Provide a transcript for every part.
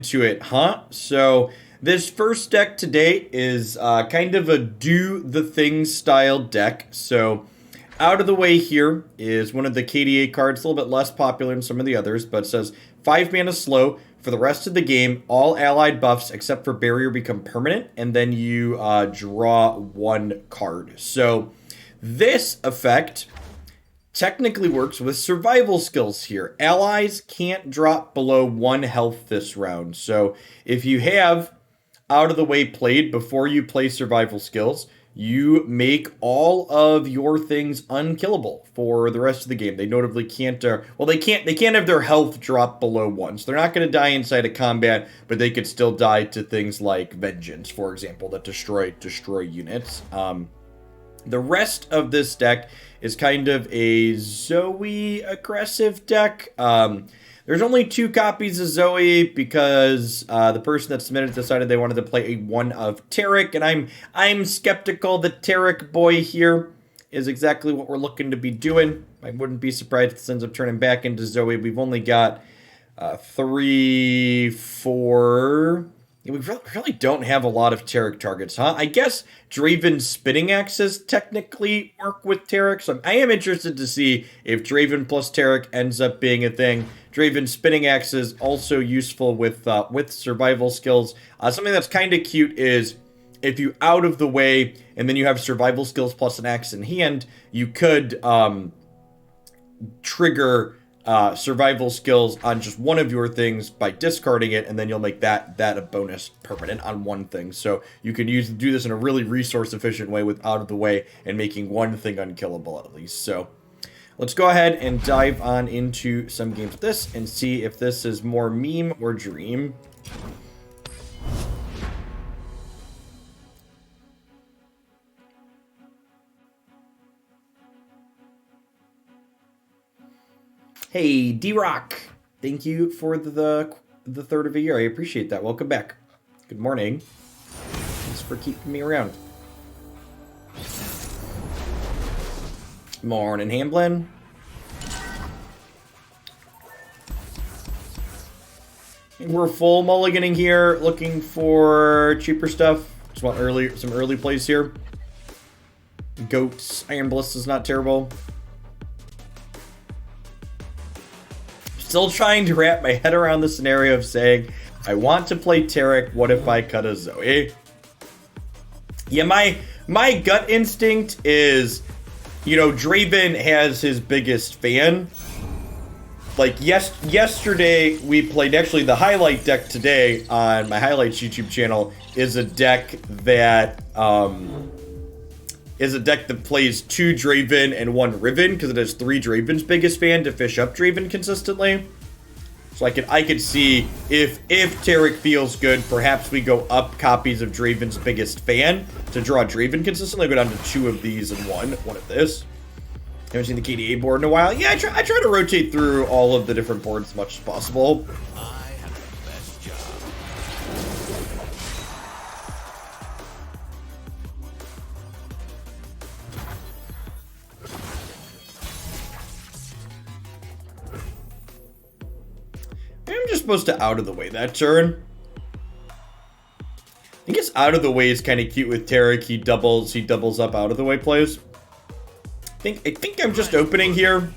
To it, huh? So this first deck today is kind of a do the thing style deck. So out of the way here is one of the KDA cards, a little bit less popular than some of the others, but it says 5 mana slow. For the rest of the game, all allied buffs except for barrier become permanent, and then you draw 1 card. So this effect technically works with survival skills here. Allies can't drop below 1 health this round. So if you have out of the way played before you play survival skills, you make all of your things unkillable for the rest of the game. They notably can't, they can't have their health drop below 1. So they're not going to die inside of combat, but they could still die to things like Vengeance, for example, that destroy units. The rest of this deck is kind of a Zoe aggressive deck. There's only 2 copies of Zoe because the person that submitted decided they wanted to play a 1 of Taric, and I'm skeptical that Taric boy here is exactly what we're looking to be doing. I wouldn't be surprised if this ends up turning back into Zoe. We've only got 3, 4... We really don't have a lot of Taric targets, huh? I guess Draven's spinning axes technically work with Taric, so I am interested to see if Draven plus Taric ends up being a thing. Draven's spinning axes also useful with survival skills. Something that's kind of cute is if you out of the way and then you have survival skills plus an axe in hand, you could trigger survival skills on just one of your things by discarding it, and then you'll make that a bonus permanent on one thing. So you can do this in a really resource efficient way with out of the way and making one thing unkillable at least. So let's go ahead and dive on into some games with this and see if this is more meme or dream. Hey, D-Rock, thank you for the third of a year. I appreciate that. Welcome back. Good morning. Thanks for keeping me around. Morning, Hamblin. We're full mulliganing here, looking for cheaper stuff. Just want some early plays here. Goats, Iron Bliss is not terrible. Still trying to wrap my head around the scenario of saying, I want to play Taric, what if I cut a Zoe? Yeah, my gut instinct is, you know, Draven has his biggest fan. Like, yesterday we played, actually the highlight deck today on my Highlights YouTube channel is a deck that, plays 2 Draven and 1 Riven, because it has 3 Draven's biggest fan to fish up Draven consistently. So I could see if Taric feels good, perhaps we go up copies of Draven's biggest fan to draw Draven consistently. Go down to 2 of these and one of this. Haven't seen the KDA board in a while. Yeah, I try to rotate through all of the different boards as much as possible. I'm just supposed to out of the way that turn. I think it's out of the way is kind of cute with Taric. He doubles up out of the way plays. I think I'm just opening here.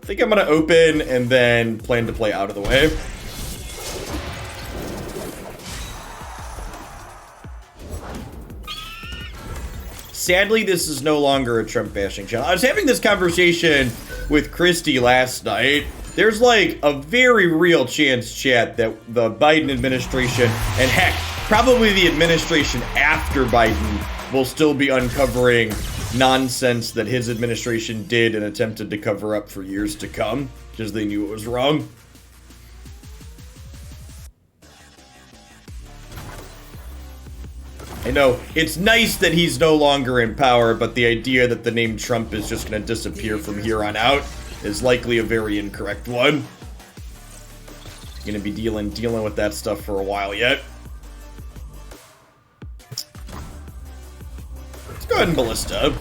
I think I'm gonna open and then plan to play out of the way. Sadly, this is no longer a Trump bashing channel. I was having this conversation with Christy last night. There's like a very real chance, chat, that the Biden administration, and heck, probably the administration after Biden, will still be uncovering nonsense that his administration did and attempted to cover up for years to come, because they knew it was wrong. I know, it's nice that he's no longer in power, but the idea that the name Trump is just going to disappear from here on out is likely a very incorrect one. Gonna be dealing with that stuff for a while yet. Let's go ahead and Ballista.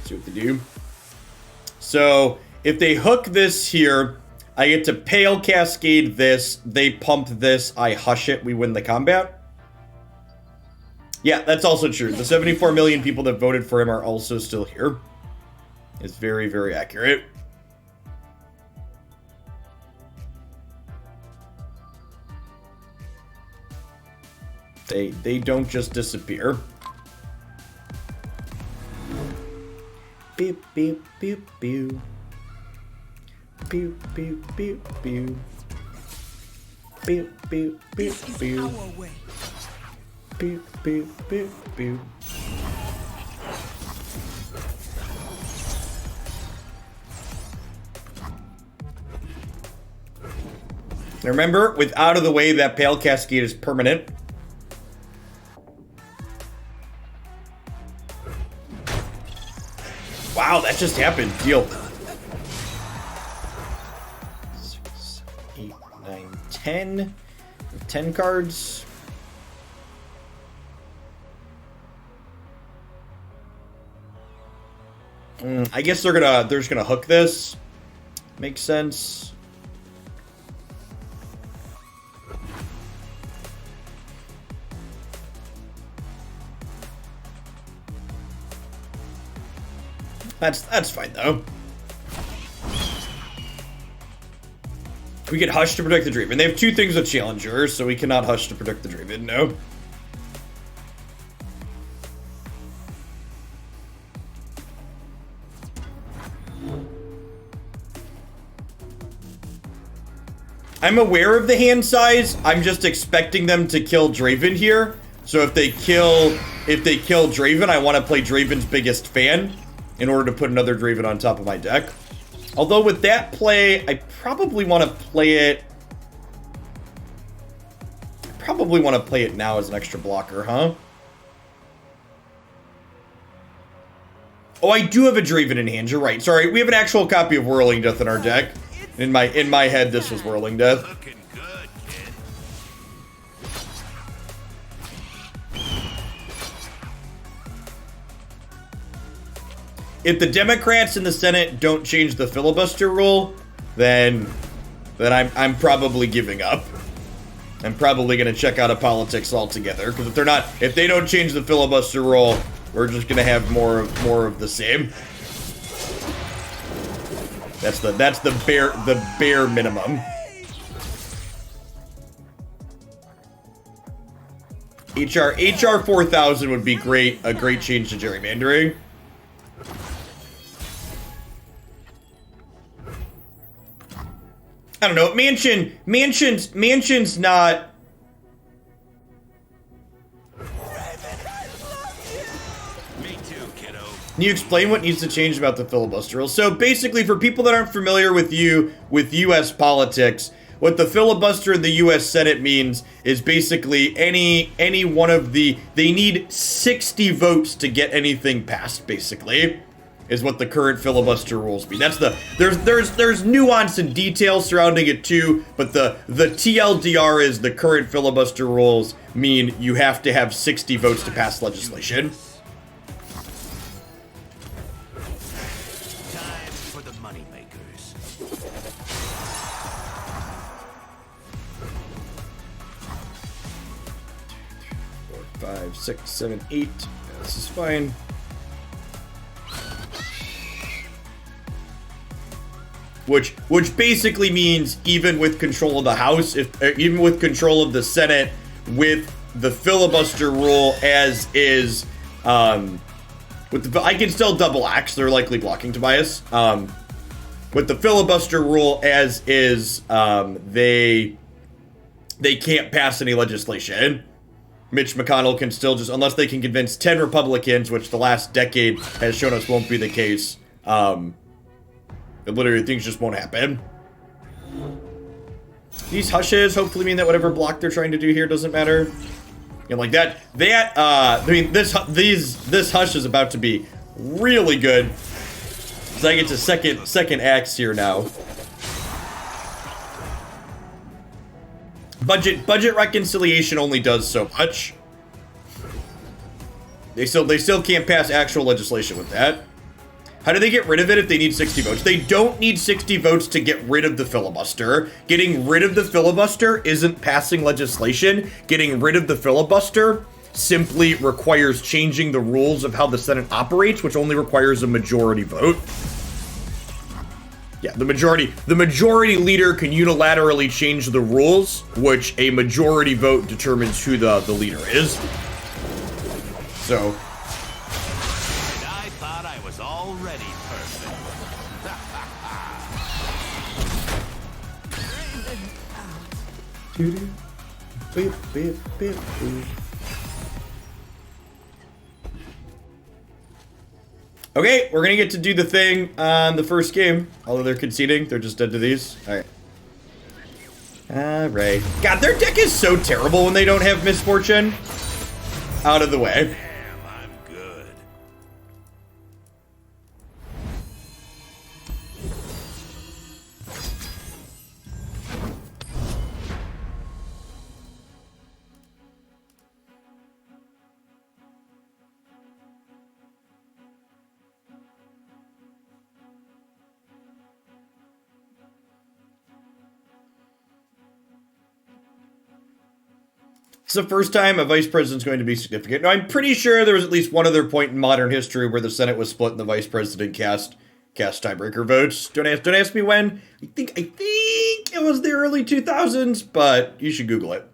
See what they do. So, if they hook this here, I get to Pale Cascade this, they pump this, I hush it, we win the combat. Yeah, that's also true. The 74 million people that voted for him are also still here. It's very, very accurate. They don't just disappear. Beep, beep, beep, beep. Beep, beep, beep, beep. Beep, beep, beep, beep. Beep, beep, beep, beep. Now remember, with out of the way, that Pale Cascade is permanent. Wow, that just happened. Deal. 6, 8, 9, 10. 10 cards. I guess they're just gonna hook this. Makes sense. That's fine though. We get Hush to protect the Draven. They have two things with Challenger, so we cannot Hush to protect the Draven, no. I'm aware of the hand size. I'm just expecting them to kill Draven here. So if they kill Draven, I want to play Draven's biggest fan in order to put another Draven on top of my deck. Although with that play, I probably want to play it. Now as an extra blocker, huh? Oh, I do have a Draven in hand. You're right. Sorry, we have an actual copy of Whirling Death in our deck. In my head, this was Whirling Death. If the Democrats in the Senate don't change the filibuster rule, then I'm probably giving up. I'm probably gonna check out of politics altogether, because if they don't change the filibuster rule, we're just gonna have more of the same. That's the bare minimum. HR 4000 would be great, a great change to gerrymandering. I don't know. Mansion's not. Me too, kiddo. Can you explain what needs to change about the filibuster rule? So basically, for people that aren't familiar with U.S. politics, what the filibuster in the U.S. Senate means is basically any one of they need 60 votes to get anything passed. Basically, is what the current filibuster rules mean. That's there's nuance and detail surrounding it too, but the TLDR is the current filibuster rules mean you have to have 60 votes to pass legislation. Time for the moneymakers. 4, 5, 6, 7, 8. This is fine. Which basically means even with control of the House, even with control of the Senate, with the filibuster rule as is, I can still double axe. They're likely blocking Tobias. With the filibuster rule as is, they can't pass any legislation. Mitch McConnell can still just, unless they can convince 10 Republicans, which the last decade has shown us won't be the case. Literally, things just won't happen. These hushes hopefully mean that whatever block they're trying to do here doesn't matter. And like that, I mean, this hush is about to be really good. So I get to second axe here now. Budget reconciliation only does so much. They still can't pass actual legislation with that. How do they get rid of it if they need 60 votes? They don't need 60 votes to get rid of the filibuster. Getting rid of the filibuster isn't passing legislation. Getting rid of the filibuster simply requires changing the rules of how the Senate operates, which only requires a majority vote. Yeah, the majority leader can unilaterally change the rules, which a majority vote determines who the leader is. So. And I thought I was already perfect. Okay, we're gonna get to do the thing on the first game. Although they're conceding, they're just dead to these. Alright. Alright. God, their deck is so terrible when they don't have misfortune. Out of the way. Damn, I'm good. It's the first time a vice president's going to be significant. Now, I'm pretty sure there was at least one other point in modern history where the Senate was split and the vice president cast tiebreaker votes. Don't ask me when. I think it was the early 2000s, but you should Google it.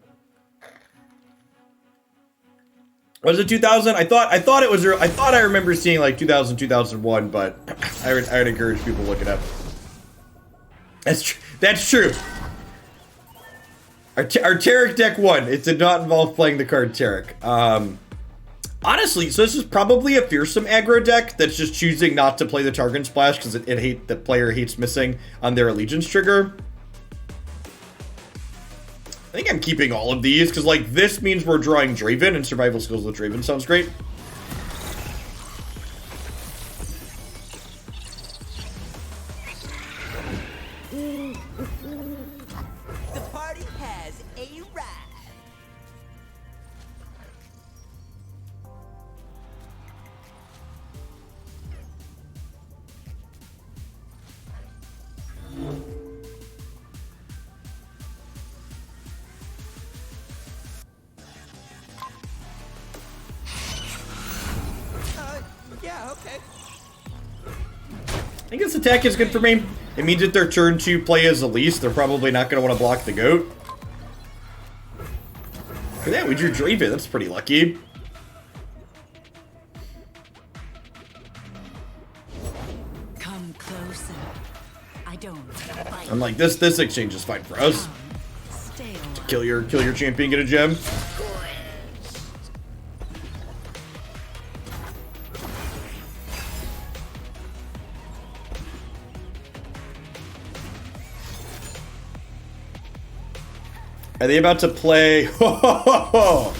Was it 2000? I thought it was. I thought I remember seeing like 2000, 2001, but I would encourage people to look it up. That's true. Our Tarek deck won. It did not involve playing the card Tarek. Honestly, so this is probably a fearsome aggro deck that's just choosing not to play the Targon Splash because the player hates missing on their Allegiance trigger. I think I'm keeping all of these because like this means we're drawing Draven, and survival skills with Draven sounds great. Yeah, okay. I think this attack is good for me. It means that their turn 2 play as Elise. They're probably not going to want to block the goat. Look at that, we drew Draven. That's pretty lucky. Come closer. I don't fight. I'm like, this exchange is fine for us. Stay on. Kill your champion, get a gem. Are they about to play? Oh,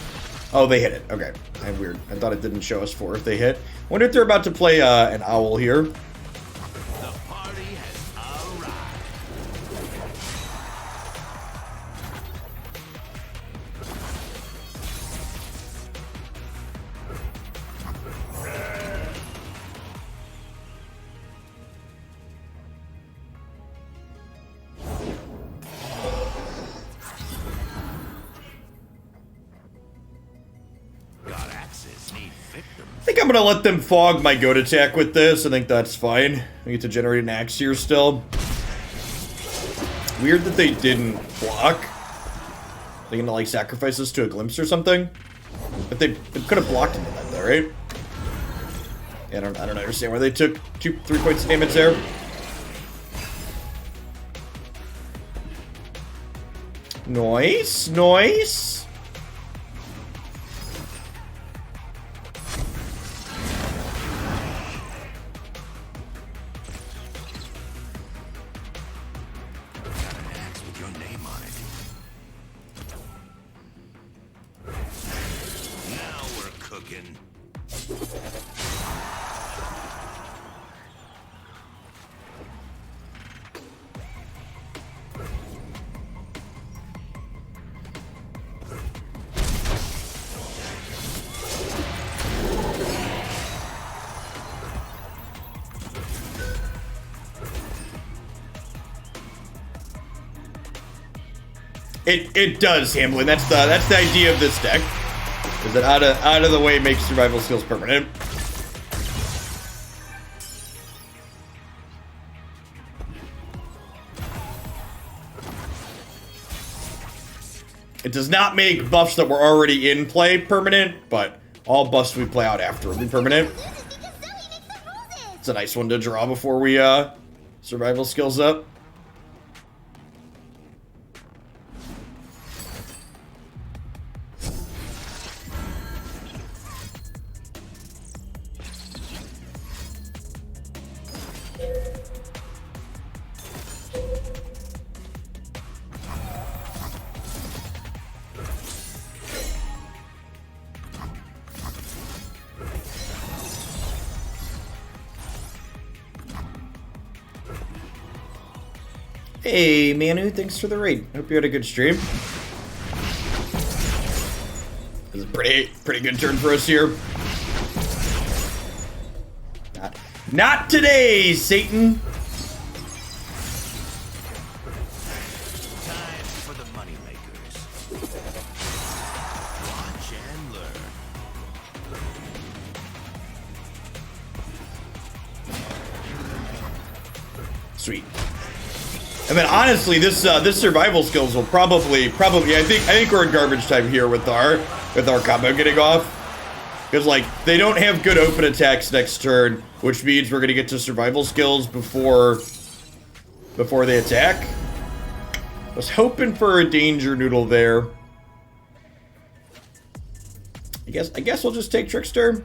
they hit it. Okay. Weird. I thought it didn't show us 4 if they hit. Wonder if they're about to play an owl here. The party has arrived. I think I'm going to let them fog my goat attack with this. I think that's fine. We get to generate an axe here still. Weird that they didn't block. They going to like sacrifice this to a glimpse or something? But they could have blocked into that though, right? Yeah, I don't understand why they took 3 points of damage there. Nice, nice. It does, Hamlin. That's the idea of this deck. Is that out of the way makes survival skills permanent. It does not make buffs that were already in play permanent, but all buffs we play out after will be permanent. It's a nice one to draw before we survival skills up. Hey, Manu, thanks for the raid. Hope you had a good stream. This is a pretty good turn for us here. Not today, Satan. Time for the moneymakers. Watch and learn. Sweet. And then honestly, this survival skills will probably I think we're in garbage time here with our combo getting off, because like they don't have good open attacks next turn, which means we're gonna get to survival skills before they attack. I was hoping for a danger noodle there. I guess we'll just take Trickster.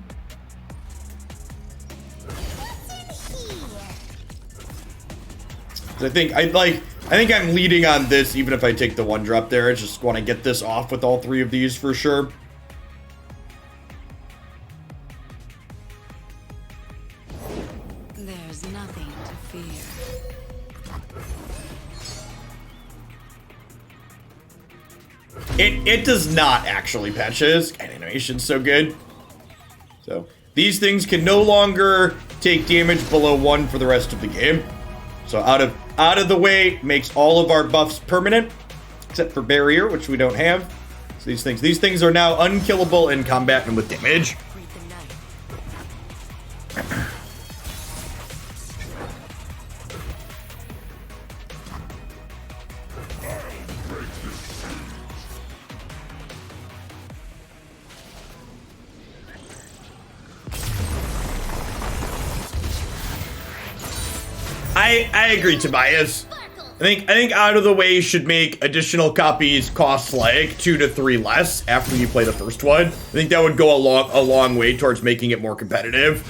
I think I'm leading on this, even if I take the one drop there. I just want to get this off with all three of these for sure. There's nothing to fear. It does not actually patch this. And animation's so good. So these things can no longer take damage below 1 for the rest of the game. So out of the way makes all of our buffs permanent, except for barrier, which we don't have. So these things are now unkillable in combat and with damage. I agree, Tobias. I think out of the way should make additional copies cost like 2 to 3 less after you play the first one. I think that would go a long way towards making it more competitive.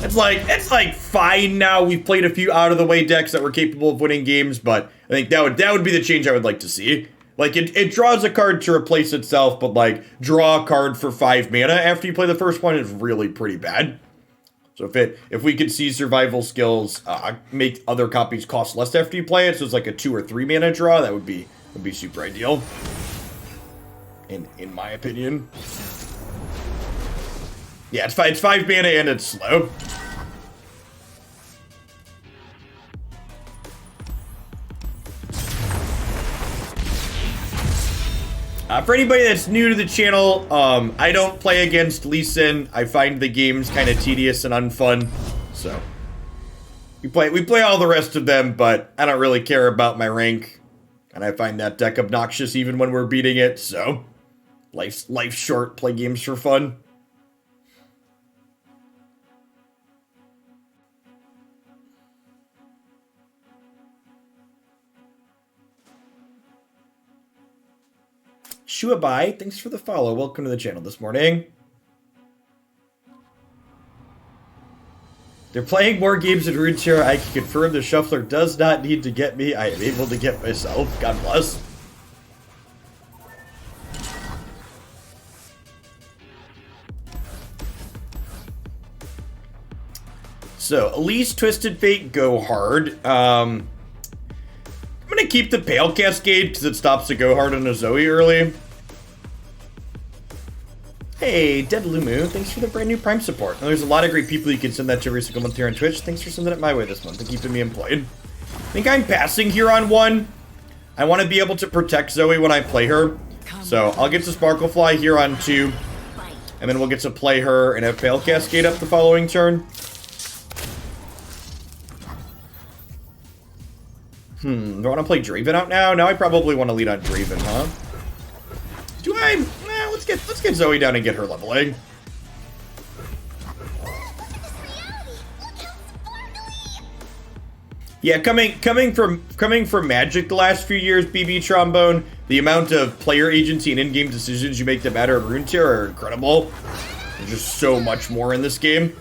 It's like fine now. We've played a few out of the way decks that were capable of winning games, but I think that would be the change I would like to see. Like it draws a card to replace itself, but like draw a card for 5 mana after you play the first one is really pretty bad. So if we could see survival skills make other copies cost less after you play it, so it's like a 2 or 3 mana draw, that would be super ideal. In my opinion. Yeah, it's 5 mana and it's slow. For anybody that's new to the channel, I don't play against Lee Sin. I find the games kind of tedious and unfun. So we play all the rest of them, but I don't really care about my rank. And I find that deck obnoxious even when we're beating it, so life's short, play games for fun. Shuabai, thanks for the follow. Welcome to the channel this morning. They're playing more games in Runeterra. I can confirm the shuffler does not need to get me. I am able to get myself. God bless. So, Elise, Twisted Fate, go hard. I'm going to keep the Pale Cascade because it stops the go hard on a Zoe early. Hey, Dead Lumu, thanks for the brand new Prime support. Now, there's a lot of great people you can send that to every single month here on Twitch. Thanks for sending it my way this month and keeping me employed. I think I'm passing here on one. I want to be able to protect Zoe when I play her. So I'll get to Sparklefly here on 2. And then we'll get to play her and have Pale Cascade up the following turn. Do I want to play Draven out now? Now I probably want to lead on Draven, huh? Do I? Nah, let's get Zoe down and get her leveling. Yeah, coming from Magic the last few years, BB Trombone, the amount of player agency and in-game decisions you make that matter in Runeterra are incredible. There's just so much more in this game.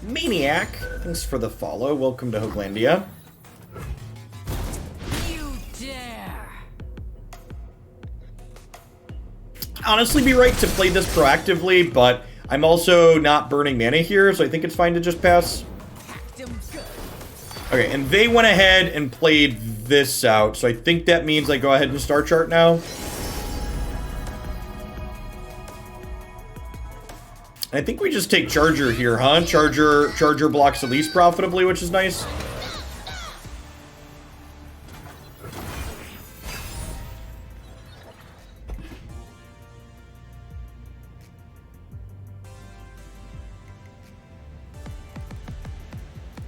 Maniac, thanks for the follow. Welcome to Hoaglandia. You dare. Honestly, be right to play this proactively, but I'm also not burning mana here, so I think it's fine to just pass. Okay, and they went ahead and played this out, so I think that means I go ahead and star chart now. I think we just take Charger here, huh? Charger blocks the least profitably, which is nice.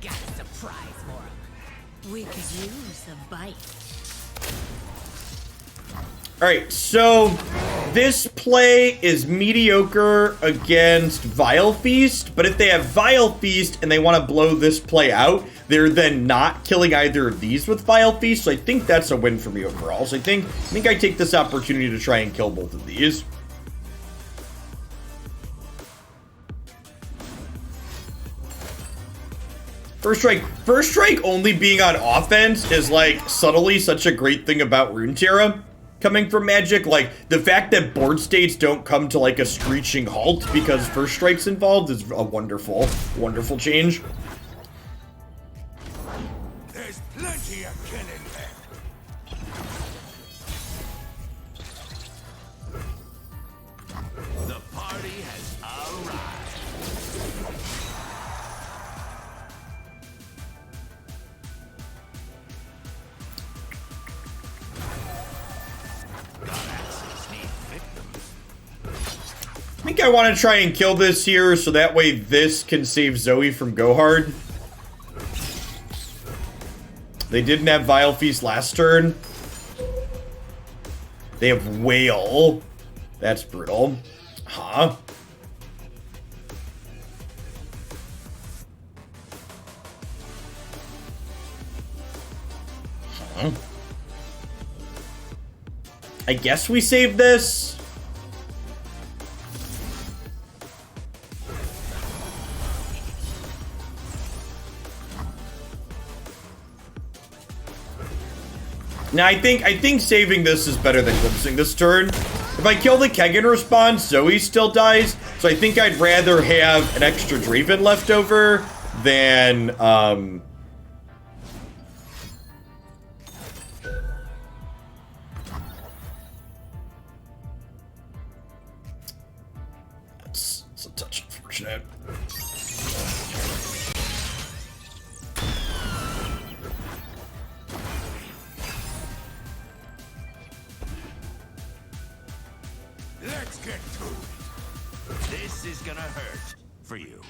Got a surprise for him. We could use a bite. Alright, so this play is mediocre against Vile Feast, but if they have Vile Feast and they want to blow this play out, they're then not killing either of these with Vile Feast, so I think that's a win for me overall. So I think I take this opportunity to try and kill both of these. First strike only being on offense is like subtly such a great thing about Runeterra. Coming from Magic, like the fact that board states don't come to like a screeching halt because first strike's involved is a wonderful, wonderful change. There's plenty of killing there. The party has arrived. I think I want to try and kill this here so that way this can save Zoe from Go Hard. They didn't have Vile Feast last turn. They have Whale. That's brutal. Huh? Huh? I guess we save this. Now, I think saving this is better than glimpsing this turn. If I kill the Keg in response, Zoe still dies. So I think I'd rather have an extra Draven left over than, It's a touch unfortunate. Let's get to it. This is gonna hurt for you.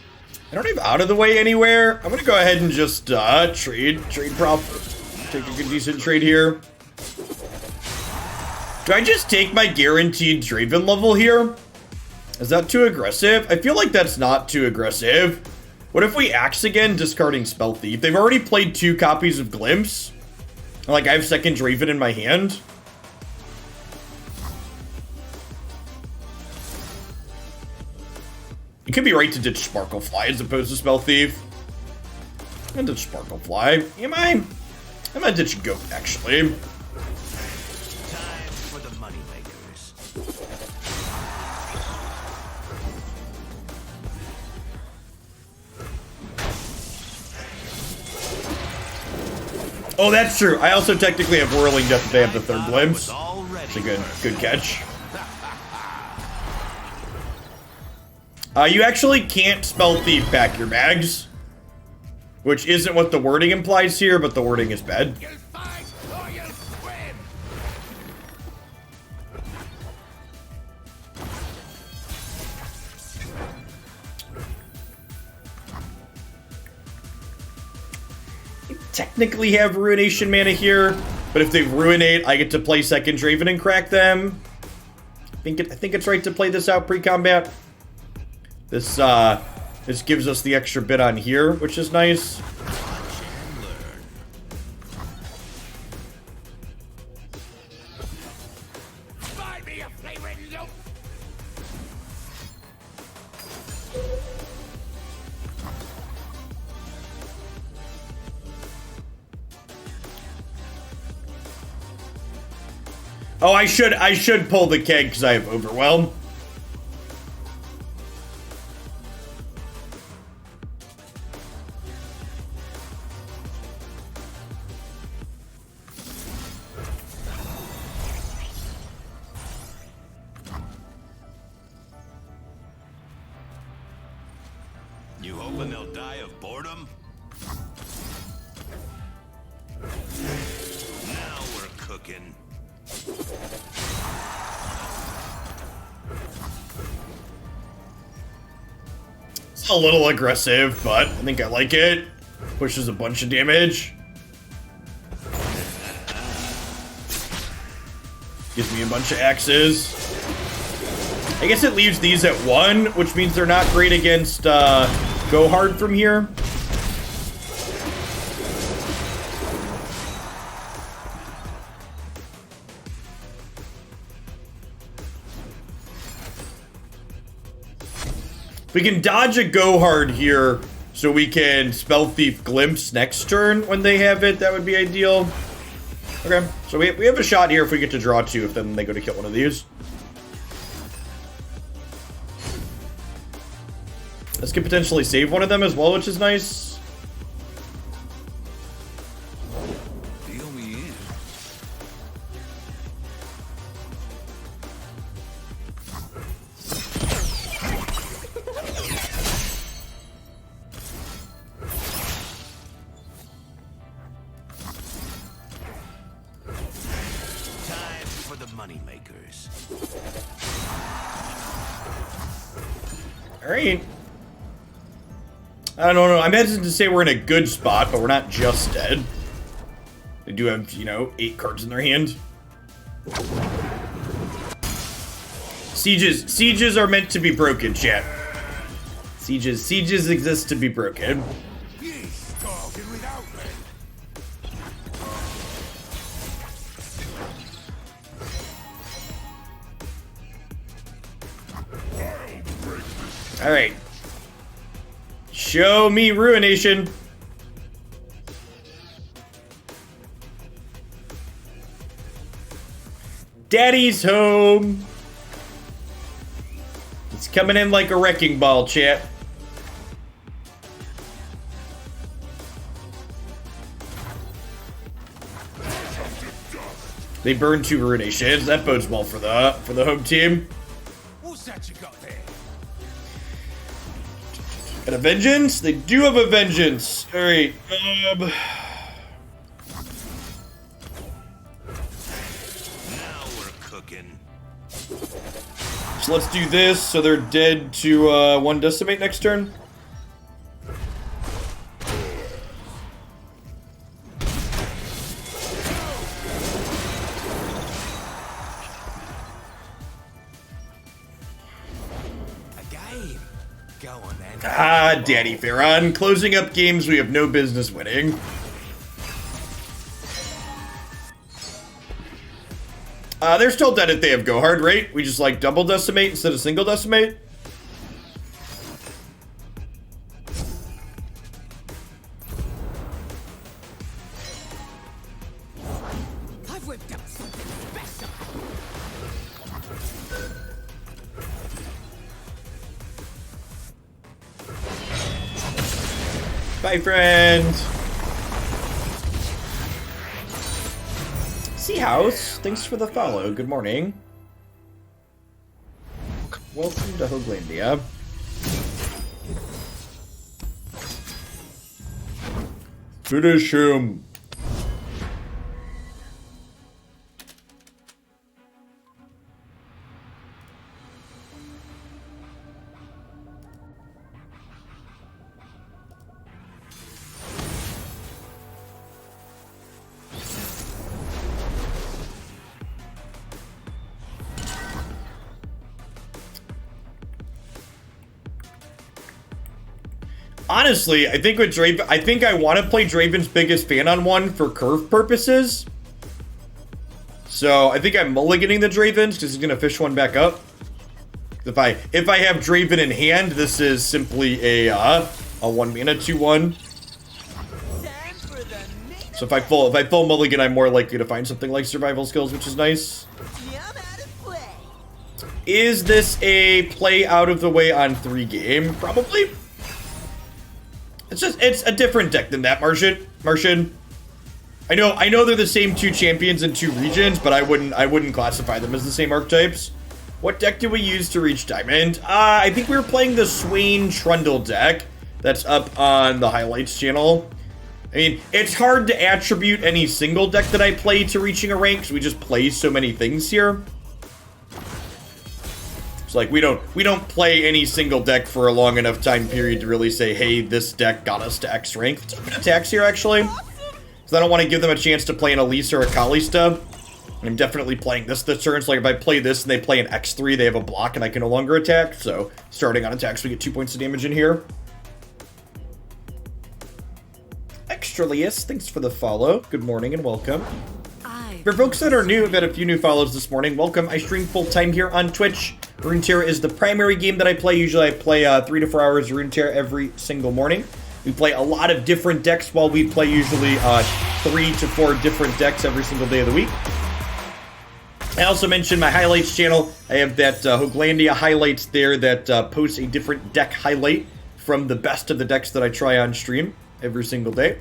I don't have out of the way anywhere. I'm gonna go ahead and just trade profit. Take a good decent trade here. Do I just take my guaranteed Draven level here? Is that too aggressive? I feel like that's not too aggressive. What if we axe again, discarding Spell Thief? They've already played 2 copies of Glimpse. Like I have second Draven in my hand. You could be right to ditch Sparklefly as opposed to Spell Thief. I'm gonna ditch Sparklefly. Am I? I'm gonna ditch Goat, actually. Time for the moneymakers. Oh, that's true. I also technically have Whirling Death if they have the third Glimpse. It's It's a good catch. You actually can't Spell Thief back your bags. which isn't what the wording implies here, but the wording is bad. You'll fight or you'll swim. Technically have Ruination mana here, but if they Ruinate, I get to play second Draven and crack them. I think it's right to play this out pre-combat. This gives us the extra bit on here, which is nice. Buy me a flavored loaf. Oh, I should pull the keg because I have Overwhelm. You hoping they'll die of boredom? Now we're cooking. It's a little aggressive, but I think I like it. Pushes a bunch of damage. Gives me a bunch of axes. I guess it leaves these at 1, which means they're not great against Go Hard from here. We can dodge a Go Hard here, so we can Spell Thief Glimpse next turn when they have it. That would be ideal. Okay, so we have a shot here if we get to draw 2, if then they go to kill one of these. This could potentially save one of them as well, which is nice. Deal me in. Time for the moneymakers. All right. I don't know. I'm hesitant to say we're in a good spot, but we're not just dead. They do have, you know, 8 cards in their hand. Sieges are meant to be broken, chat. Sieges exist to be broken. He's talking without me. All right. Show me Ruination. Daddy's home. He's coming in like a wrecking ball, chat. They burned 2 Ruinations. That bodes well for the home team. What's that you got there? And a vengeance? They do have a vengeance. Alright. Now we're cooking. So let's do this so they're dead to 1 Decimate next turn. A game. Go on then. Ah, Daddy Farron. Closing up games we have no business winning. They're still dead if they have Go Hard, right? We just like double decimate instead of single decimate. I've whipped up something special. Bye, friend. Sea House, thanks for the follow. Good morning. Welcome to Hoaglandia. Finish him. Honestly, I think with Draven, I think I want to play Draven's biggest fan on one for curve purposes. So I think I'm mulliganing the Dravens because he's gonna fish one back up. If I have Draven in hand, this is simply a 1-mana 2/1. So if I full mulligan, I'm more likely to find something like survival skills, which is nice. Is this a play out of the way on 3 game? Probably. It's a different deck than that, Martian. I know they're the same 2 champions in 2 regions, but I wouldn't classify them as the same archetypes. What deck did we use to reach Diamond? I think we were playing the Swain Trundle deck that's up on the highlights channel. I mean, it's hard to attribute any single deck that I play to reaching a rank because we just play so many things here. It's like we don't play any single deck for a long enough time period to really say, hey, this deck got us to X rank. Let's open attacks here, actually. Because I don't want to give them a chance to play an Elise or a Kalista. I'm definitely playing this turn, so like if I play this and they play an X3, they have a block and I can no longer attack. So starting on attacks, we get 2 points of damage in here. Extralius, thanks for the follow. Good morning and welcome. For folks that are new, I've had a few new follows this morning. Welcome. I stream full-time here on Twitch. Runeterra is the primary game that I play. Usually I play 3 to 4 hours of Runeterra every single morning. We play a lot of different decks while we play usually 3 to 4 different decks every single day of the week. I also mentioned my highlights channel. I have that Hoaglandia highlights there that posts a different deck highlight from the best of the decks that I try on stream every single day.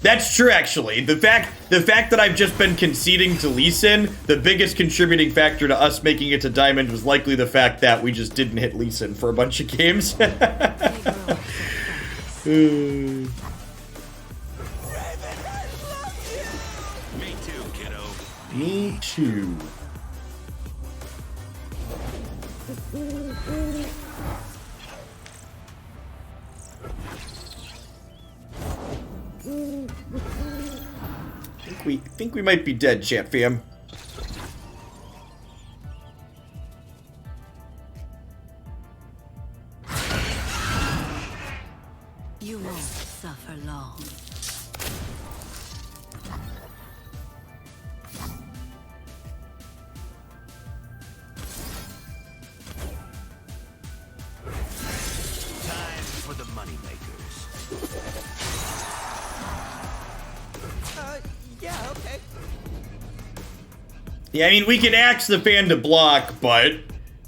That's true, actually. The fact that I've just been conceding to Lee Sin, the biggest contributing factor to us making it to Diamond was likely the fact that we just didn't hit Lee Sin for a bunch of games. Me too, kiddo. Me too. Think we might be dead, chat fam. You won't suffer long. Time for the moneymakers. Yeah, okay. Yeah, I mean, we can axe the fan to block, but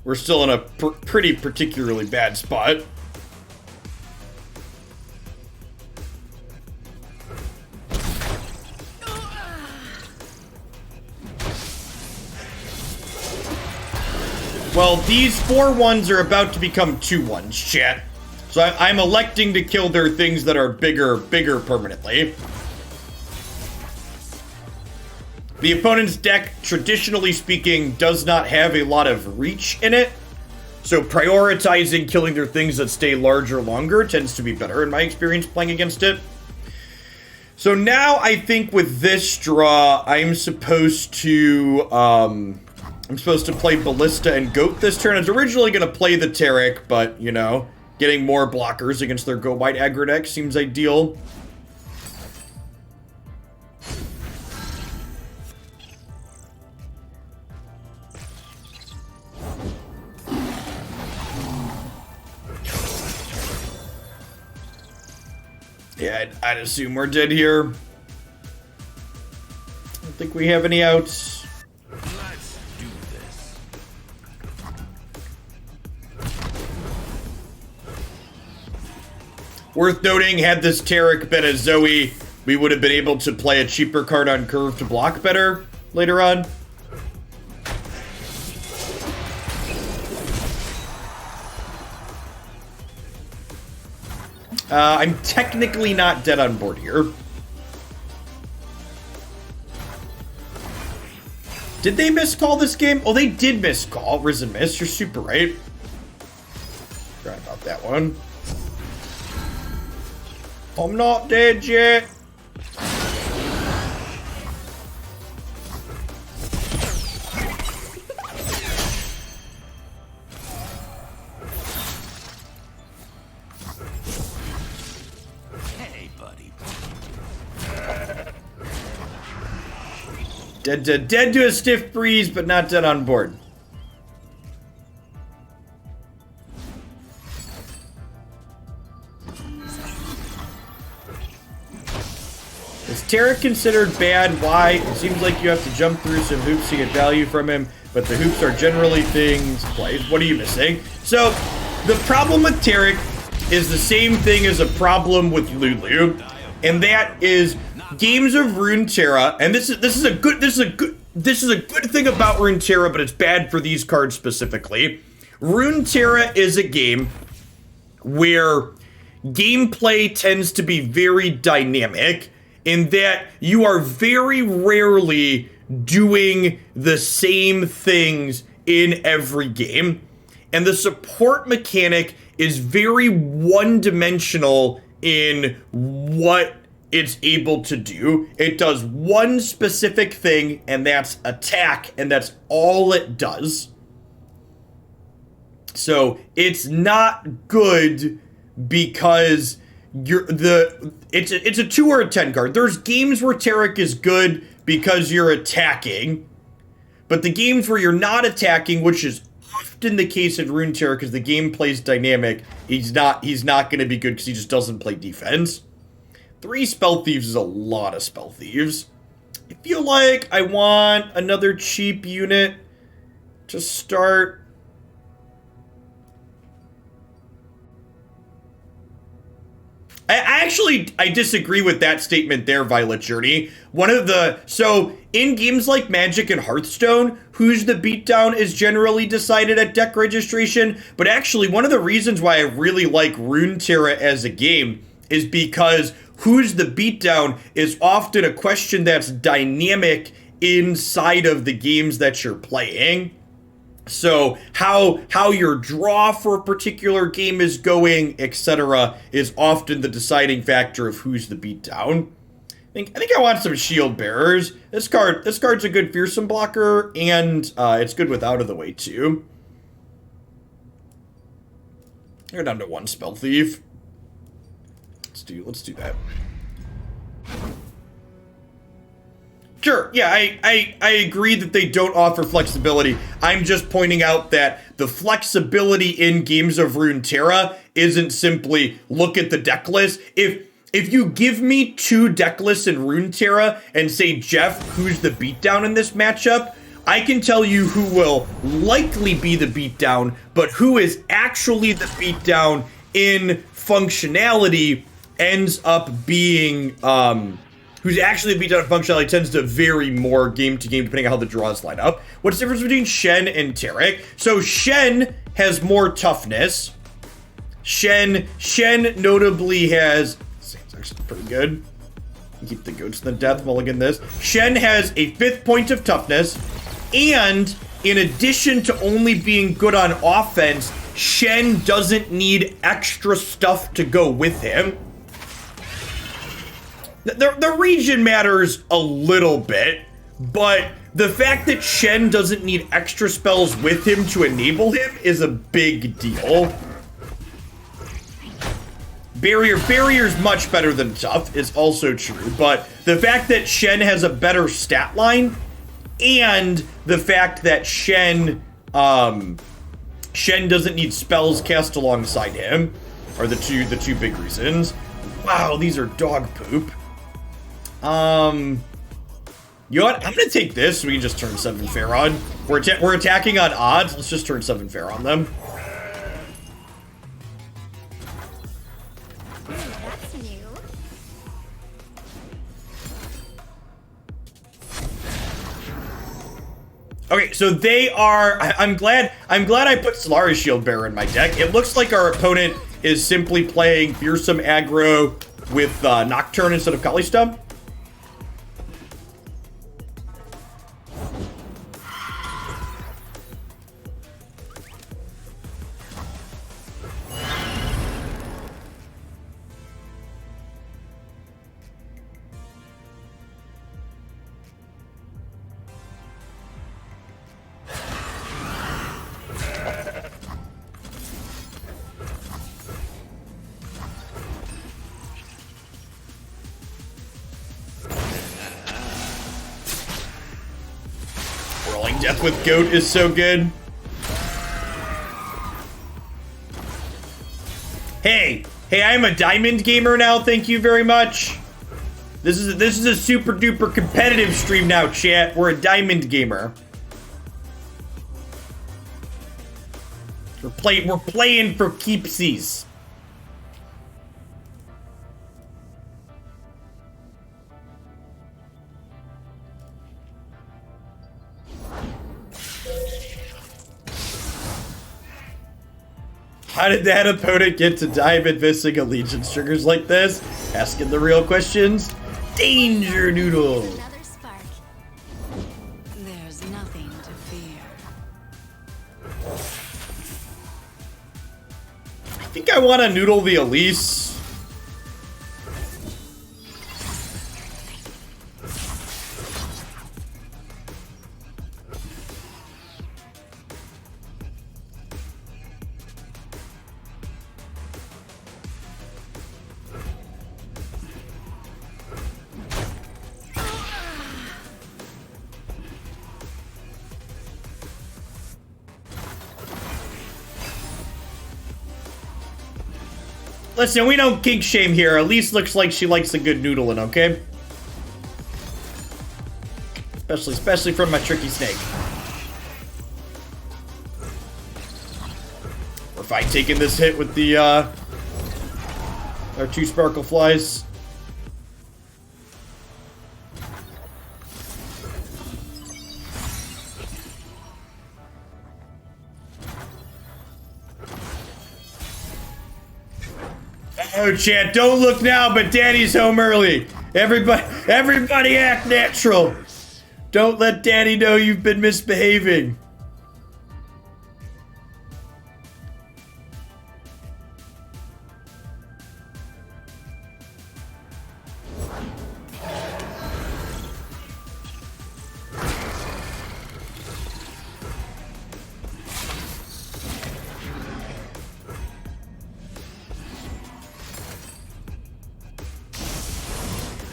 we're still in a pretty particularly bad spot. Well, these 4/1s are about to become 2/1s, chat. So I'm electing to kill their things that are bigger permanently. The opponent's deck, traditionally speaking, does not have a lot of reach in it. So prioritizing killing their things that stay larger longer tends to be better in my experience playing against it. So now I think with this draw, I'm supposed to play Ballista and Goat this turn. I was originally going to play the Taric, but, you know, getting more blockers against their Go White aggro deck seems ideal. Yeah, I'd assume we're dead here. I don't think we have any outs. Let's do this. Worth noting, had this Taric been a Zoe, we would have been able to play a cheaper card on curve to block better later on. I'm technically not dead on board here. Did they miscall this game? Oh, they did miscall. Risen Miss, you're super right. Forgot about that one. I'm not dead yet. Hey, buddy. Dead to a stiff breeze, but not dead on board. Is Tarek considered bad? Why? It seems like you have to jump through some hoops to get value from him, but the hoops are generally things played. What are you missing? So, the problem with Tarek is the same thing as a problem with Lulu, and that is games of Runeterra, and this is a good thing about Runeterra, but it's bad for these cards specifically. Runeterra is a game where gameplay tends to be very dynamic in that you are very rarely doing the same things in every game, and the support mechanic is very one-dimensional in what it's able to do. It does one specific thing, and that's attack, and that's all it does. So it's not good because it's a 2 or a 10 card. There's games where Tarek is good because you're attacking, but the games where you're not attacking, which is often the case in Runeterra because the game plays dynamic, he's not going to be good because he just doesn't play defense. 3 Spell Thieves is a lot of Spell Thieves. I feel like I want another cheap unit to start. I disagree with that statement there, Violet Journey. So in games like Magic and Hearthstone, who's the beatdown is generally decided at deck registration. But actually, one of the reasons why I really like Runeterra as a game is because who's the beatdown is often a question that's dynamic inside of the games that you're playing. So how your draw for a particular game is going, etc., is often the deciding factor of who's the beatdown. I think I want some Shield Bearers. This card's a good fearsome blocker, and it's good with out of the way too. You're down to 1 Spell Thief. Let's do that. Sure, yeah, I agree that they don't offer flexibility. I'm just pointing out that the flexibility in games of Runeterra isn't simply look at the deck list. If you give me 2 deck lists in Runeterra and say, Jeff, who's the beatdown in this matchup, I can tell you who will likely be the beatdown, but who is actually the beatdown in functionality ends up being, who's actually the beatdown functionality tends to vary more game to game depending on how the draws line up. What's the difference between Shen and Tarek? So Shen has more toughness. Shen notably has, it's actually pretty good. Keep the goats in the death mulligan this. Shen has a 5th point of toughness, and in addition to only being good on offense, Shen doesn't need extra stuff to go with him. The region matters a little bit, but the fact that Shen doesn't need extra spells with him to enable him is a big deal. Barrier's much better than tough is also true, but the fact that Shen has a better stat line and the fact that Shen doesn't need spells cast alongside him are the two big reasons. Wow, these are dog poop. You know what? I'm gonna take this so we can just turn 7 fair on. We're attacking on odds. Let's just turn 7 fair on them. That's new. Okay, so they are. I'm glad I put Solari Shield Bearer in my deck. It looks like our opponent is simply playing fearsome aggro with Nocturne instead of Kalista. Rolling Death with Goat is so good. Hey, I'm a diamond gamer now. Thank you very much. This is a super duper competitive stream now, chat. We're a diamond gamer. We're playing for keepsies. How did that opponent get to diamond missing allegiance triggers like this? Asking the real questions. Danger Noodle. Another spark. There's nothing to fear. I think I want to noodle the Elise. Listen, we don't kink shame here. Elise looks like she likes a good noodling, okay? Especially from my tricky snake. We're fine taking this hit with the our 2 sparkle flies. Oh, chat, don't look now, but Daddy's home early. Everybody act natural. Don't let Daddy know you've been misbehaving.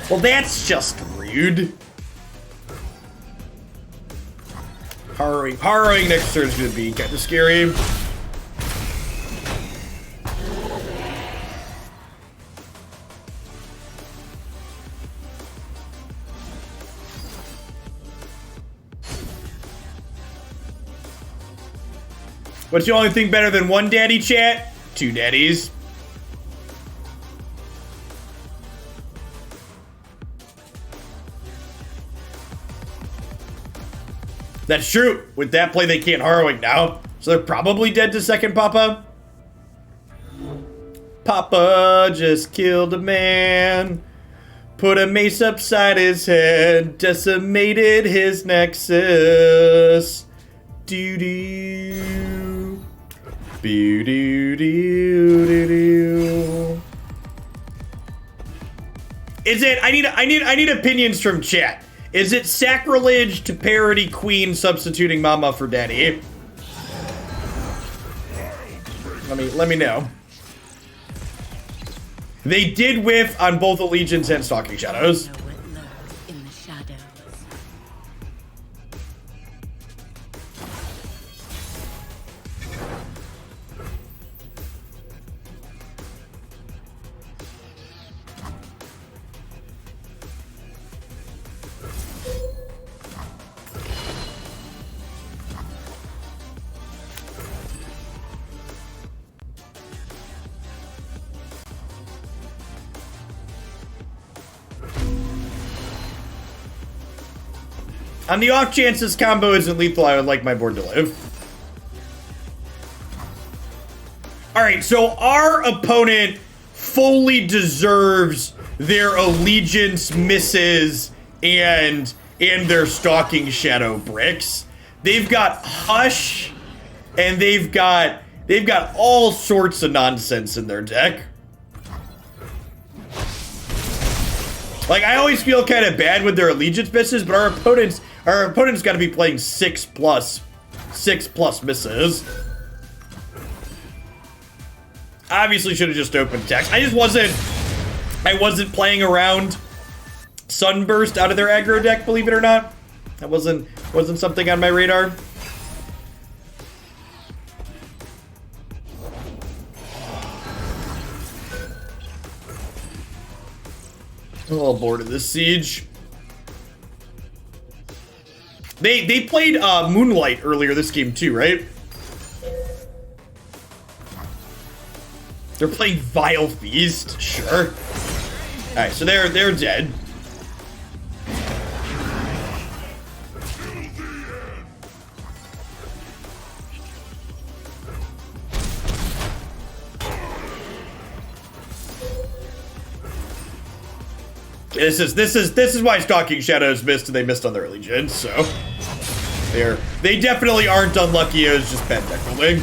Well, that's just rude. Harrowing next turn is gonna be kind of scary. What's the only thing better than one daddy, chat? 2 daddies. That's true. With that play, they can't Harrowing now. So they're probably dead to second Papa. Papa just killed a man. Put a mace upside his head. Decimated his nexus. Doo-doo. Boo-doo-doo-doo-doo. Is it? I need opinions from chat. Is it sacrilege to parody Queen substituting Mama for Daddy? Let me know. They did whiff on both Allegiance and Stalking Shadows. Know what lurks in the shadows. On the off chance this combo isn't lethal, I would like my board to live. Alright, so our opponent fully deserves their allegiance misses and their stalking shadow bricks. They've got Hush, and they've got all sorts of nonsense in their deck. Like, I always feel kind of bad with their allegiance misses, but our opponent's got to be playing 6+ misses. Obviously should have just opened text. I wasn't playing around Sunburst out of their aggro deck, believe it or not. That wasn't something on my radar. A little bored of this siege. They played Moonlight earlier this game too, right? They're playing Vile Feast, sure. Alright, so they're dead. This is why Stalking Shadows missed and they missed on their allegiance, so they definitely aren't unlucky, it was just bad deck building.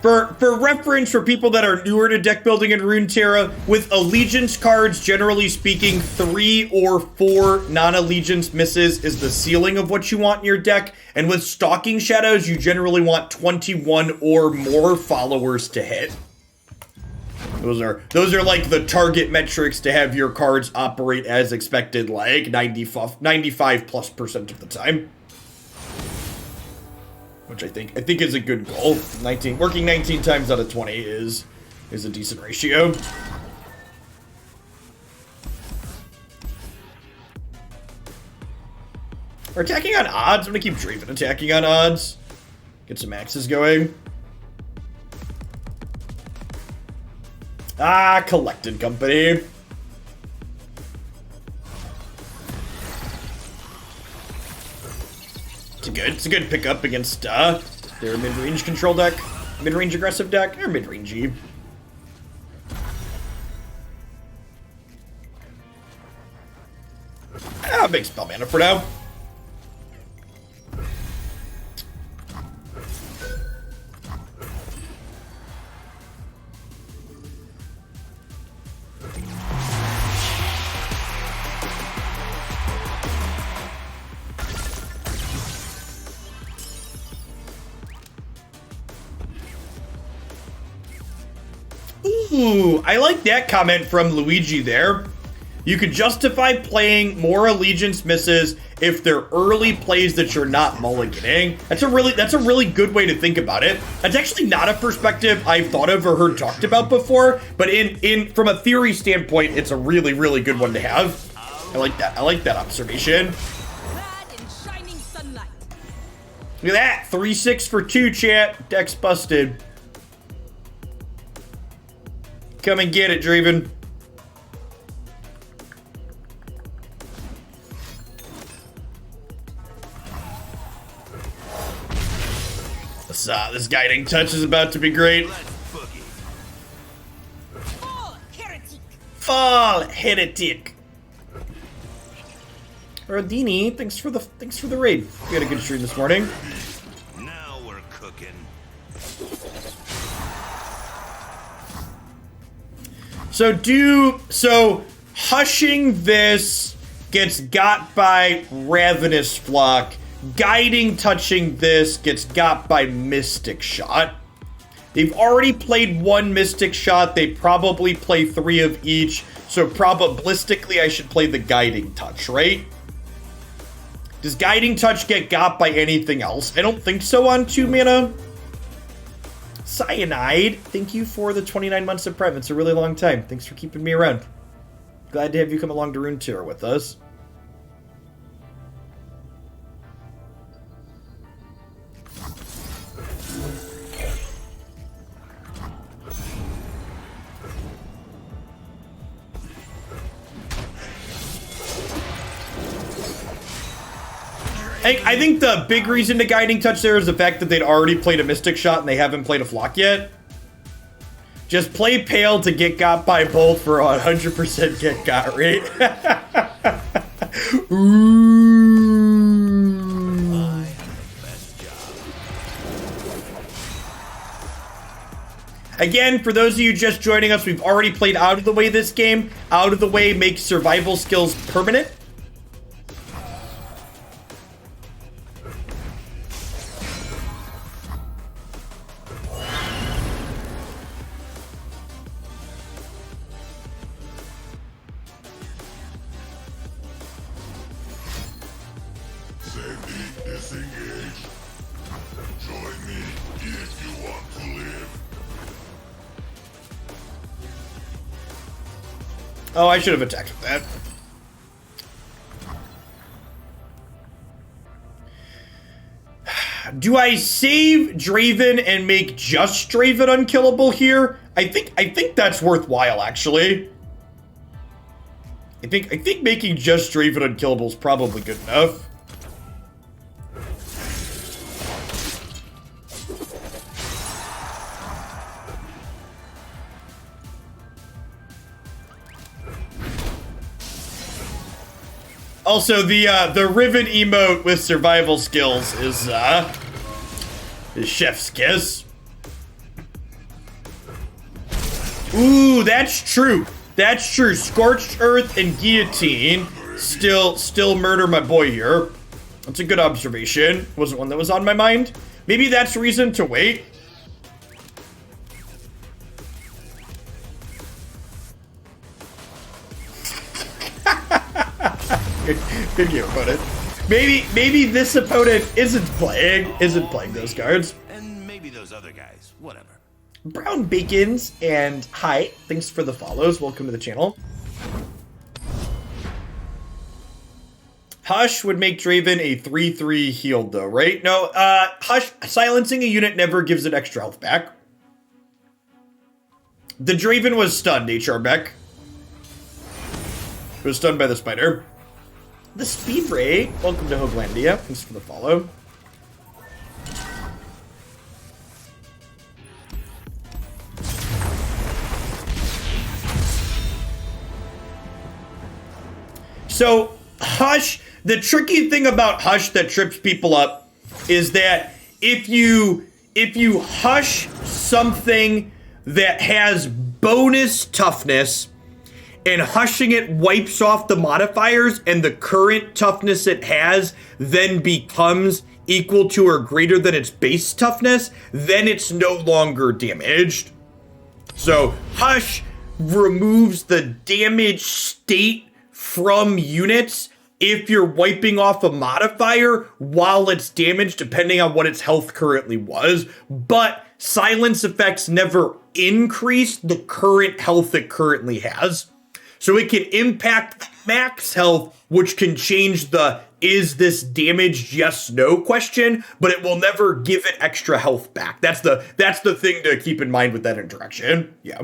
For reference, for people that are newer to deck building in Runeterra, with allegiance cards, generally speaking, 3 or 4 non-allegiance misses is the ceiling of what you want in your deck, and with Stalking Shadows, you generally want 21 or more followers to hit. Those are like the target metrics to have your cards operate as expected, like 95+% of the time. Which I think is a good goal. Working 19 times out of 20 is a decent ratio. We're attacking on odds. I'm gonna keep Draven attacking on odds. Get some axes going. Collected Company. It's a good pickup against their mid-range control deck, mid-range aggressive deck, or mid-rangey. Big spell mana for now. Ooh, I like that comment from Luigi there. You could justify playing more allegiance misses if they're early plays that you're not mulliganing. That's a really good way to think about it. That's actually not a perspective I've thought of or heard talked about before, but from a theory standpoint, it's a really, really good one to have. I like that. I like that observation. Look at that. 3-6 for 2, chat. Deck's busted. Come and get it, Draven. This guiding touch is about to be great. Fall heretic. Rodini, thanks for the raid. We had a good stream this morning. Now we're cooking. So hushing this gets got by Ravenous Flock. Guiding touching this gets got by Mystic Shot. They've already played 1 Mystic Shot. They probably play 3 of each. So probabilistically, I should play the Guiding Touch, right? Does Guiding Touch get got by anything else? I don't think so on 2 mana. Cyanide, thank you for the 29 months of Prime. It's a really long time. Thanks for keeping me around. Glad to have you come along to Runeterra with us. I think the big reason to Guiding Touch there is the fact that they'd already played a Mystic Shot and they haven't played a Flock yet. Just play Pale to get got by both for 100% get got rate. Ooh. I have the best job. Again, for those of you just joining us, we've already played Out of the Way this game. Out of the Way makes survival skills permanent. Safety disengaged. Join me if you want to live. Oh, I should have attacked with that. Do I save Draven and make just Draven unkillable here? I think that's worthwhile, actually. I think making just Draven unkillable is probably good enough. Also, the Riven emote with survival skills is Chef's Kiss. Ooh, that's true. That's true. Scorched Earth and Guillotine still murder my boy here. That's a good observation. Wasn't one that was on my mind. Maybe that's reason to wait. Good game, opponent. Maybe this opponent isn't playing those cards. And maybe those other guys. Whatever. Brown Bacons and hi, thanks for the follows. Welcome to the channel. Hush would make Draven a 3/3 healed though, right? No, Hush silencing a unit never gives it extra health back. The Draven was stunned, HR Beck. It was stunned by the spider. The Speed Ray, welcome to Hoaglandia. Thanks for the follow. So, Hush, the tricky thing about Hush that trips people up is that if you Hush something that has bonus toughness, and hushing it wipes off the modifiers, and the current toughness it has then becomes equal to or greater than its base toughness, then it's no longer damaged. So Hush removes the damage state from units if you're wiping off a modifier while it's damaged, depending on what its health currently was. But silence effects never increase the current health it currently has. So it can impact max health, which can change the is this damaged, yes, no question, but it will never give it extra health back. That's the thing to keep in mind with that interaction. Yeah.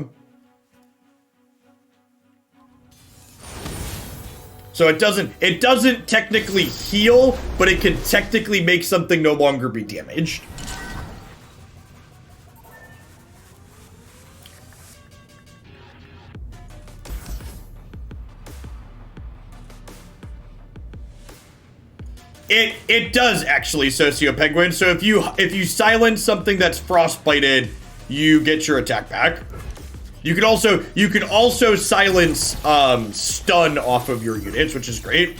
So it doesn't technically heal, but it can technically make something no longer be damaged. It does actually, Socio Penguin. So if you silence something that's frostbited, you get your attack back. You can also silence stun off of your units, which is great.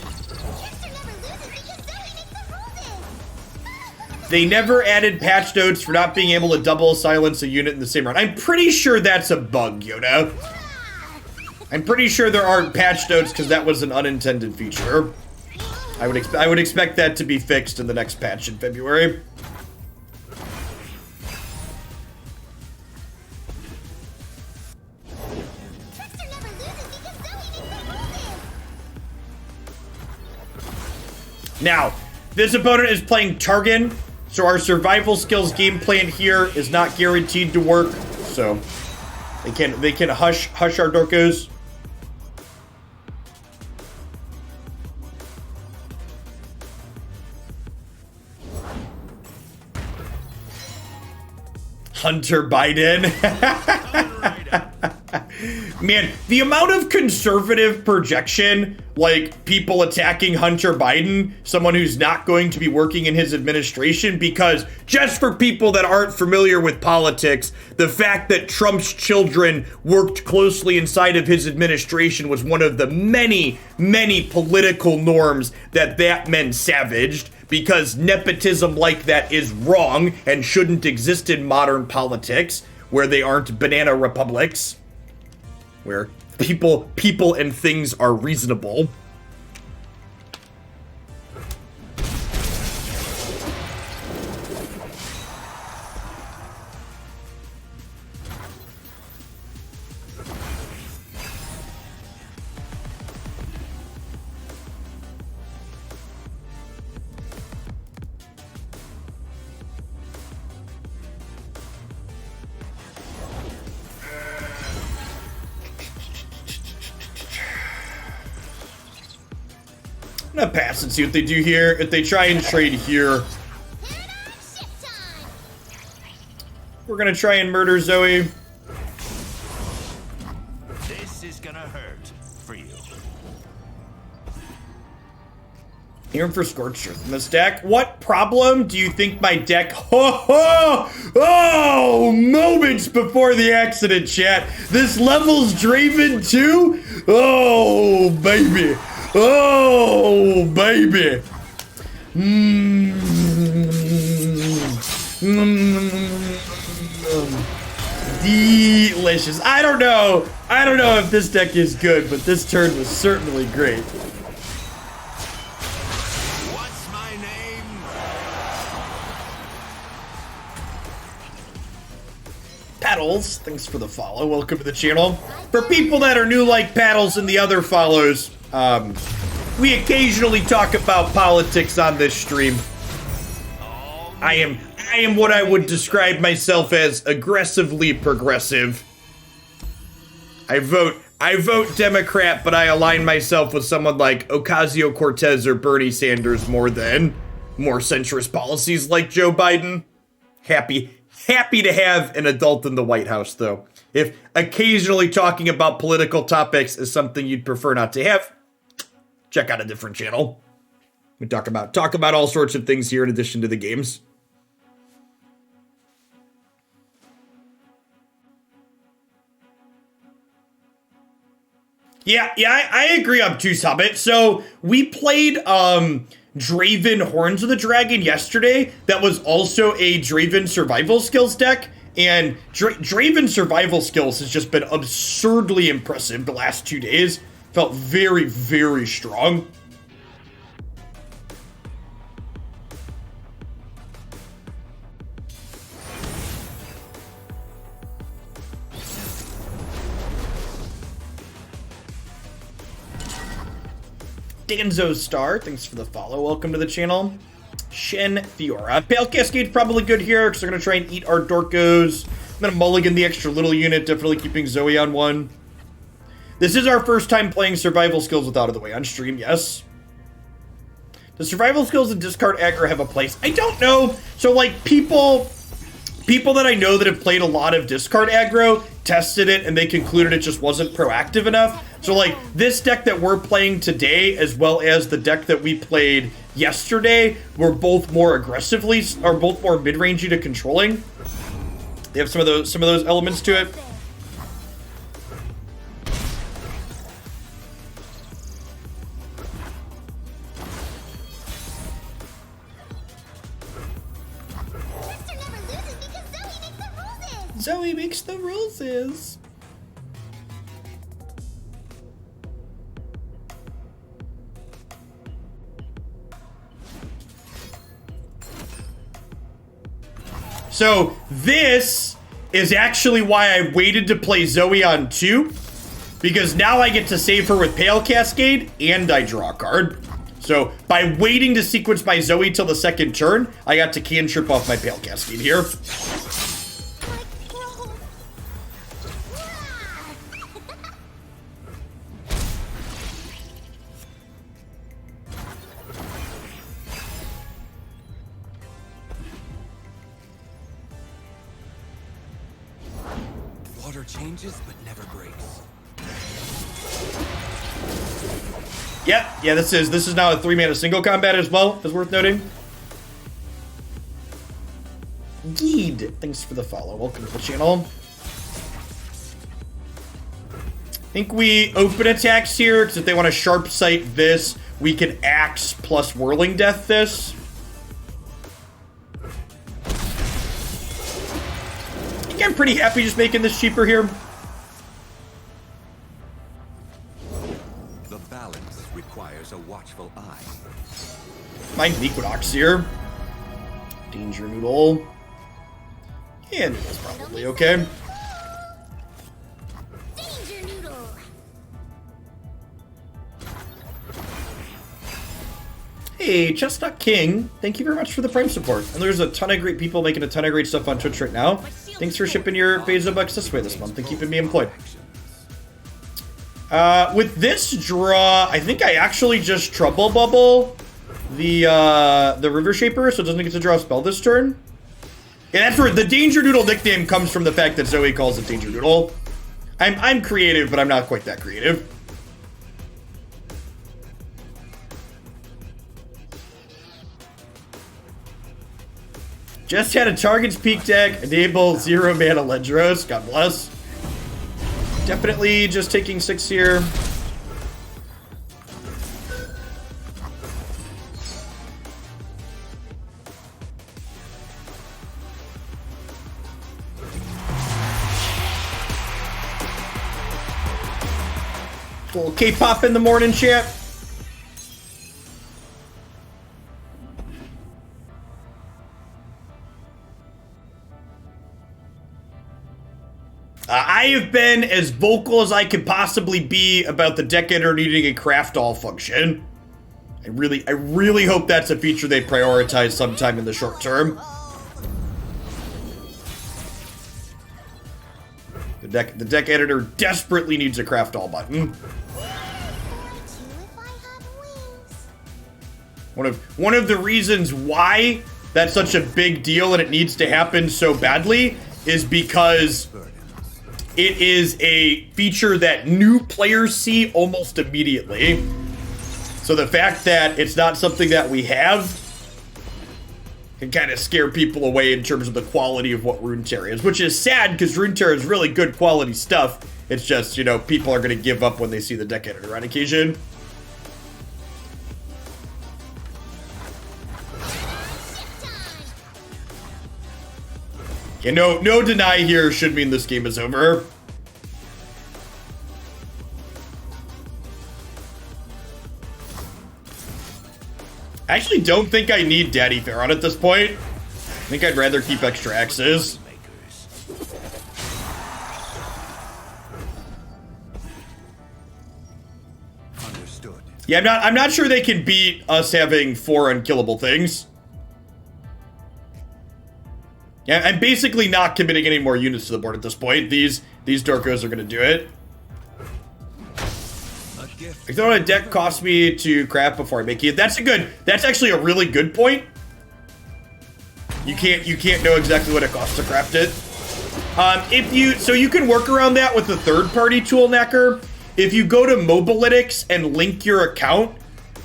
They never added patch notes for not being able to double silence a unit in the same run. I'm pretty sure that's a bug, Yoda. I'm pretty sure there aren't patch notes because that was an unintended feature. I would expect that to be fixed in the next patch in February. Now, this opponent is playing Targan, so our survival skills game plan here is not guaranteed to work. So they can hush our Dorkos. Hunter Biden. Man, the amount of conservative projection, like people attacking Hunter Biden, someone who's not going to be working in his administration, because just for people that aren't familiar with politics, the fact that Trump's children worked closely inside of his administration was one of the many, many political norms that men savaged, because nepotism like that is wrong and shouldn't exist in modern politics, where they aren't banana republics, where people and things are reasonable. I'm gonna pass and see what they do here. If they try and trade here, we're gonna try and murder Zoe. This is gonna hurt for you. Here for Scorched Earth in this deck. What problem do you think my deck... Oh, moments before the accident, chat. This level's Draven too? Oh, baby. Oh, baby. Delicious. I don't know if this deck is good, but this turn was certainly great. What's my name? Paddles, thanks for the follow. Welcome to the channel. For people that are new like Paddles and the other follows, we occasionally talk about politics on this stream. I am what I would describe myself as aggressively progressive. I vote Democrat, but I align myself with someone like Ocasio-Cortez or Bernie Sanders more centrist policies like Joe Biden. Happy to have an adult in the White House, though. If occasionally talking about political topics is something you'd prefer not to have, check out a different channel. We talk about all sorts of things here in addition to the games. Yeah, I agree, Obtuse Hobbit. So we played Draven Horns of the Dragon yesterday. That was also a Draven survival skills deck. And Draven survival skills has just been absurdly impressive the last 2 days. Felt very, very strong. Danzo Star, thanks for the follow. Welcome to the channel. Shen Fiora. Pale Cascade's probably good here because they're going to try and eat our Dorkos. I'm going to mulligan the extra little unit, definitely keeping Zoe on one. This is our first time playing survival skills with Out of the Way on stream, yes. Does survival skills and discard aggro have a place? I don't know. So, like, people that I know that have played a lot of discard aggro tested it and they concluded it just wasn't proactive enough. So, like, this deck that we're playing today, as well as the deck that we played yesterday, were both more aggressively, or both more mid-rangey to controlling. They have some of those elements to it. Zoe makes the rules is. So this is actually why I waited to play Zoe on 2, because now I get to save her with Pale Cascade and I draw a card. So by waiting to sequence my Zoe till the second turn, I got to cantrip off my Pale Cascade here. Water changes but never breaks. Yep, yeah, this is now a 3-mana single combat as well, is worth noting. Geed, thanks for the follow. Welcome to the channel. I think we open attacks here, because if they want to sharp sight this, we can axe plus whirling death this. I think I'm pretty happy just making this cheaper here. The balance requires a watchful eye. Mind the Equinox here. Danger Noodle. Yeah, Noodle's probably okay. Danger Noodle. Hey, Chestnut King, thank you very much for the Prime support. And there's a ton of great people making a ton of great stuff on Twitch right now. Thanks for shipping your Phaso bucks this way this month and keeping me employed. With this draw, I think I actually just Trouble Bubble the River Shaper, so it doesn't get to draw a spell this turn. Yeah, that's where the Danger Noodle nickname comes from, the fact that Zoe calls it Danger Noodle. I'm creative, but I'm not quite that creative. Just had a target's peak deck, enable 0 mana Ledros, God bless. Definitely just taking 6 here. Little K-pop in the morning, chat. I have been as vocal as I could possibly be about the deck editor needing a craft all function. I really hope that's a feature they prioritize sometime in the short term. The deck editor desperately needs a craft all button. One of the reasons why that's such a big deal and it needs to happen so badly is because it is a feature that new players see almost immediately. So the fact that it's not something that we have can kind of scare people away in terms of the quality of what Runeterra is, which is sad because Runeterra is really good quality stuff. It's just, you know, people are going to give up when they see the deck editor on occasion. Yeah, no deny here should mean this game is over. I actually don't think I need Daddy Pharaoh at this point. I think I'd rather keep extra axes. Understood. Yeah, I'm not sure they can beat us having 4 unkillable things. Yeah, I'm basically not committing any more units to the board at this point. These Dorkos are going to do it. I thought a deck cost me to craft before I make it. That's actually a really good point. You can't know exactly what it costs to craft it. So you can work around that with the third-party tool, Knacker. If you go to Mobilytics and link your account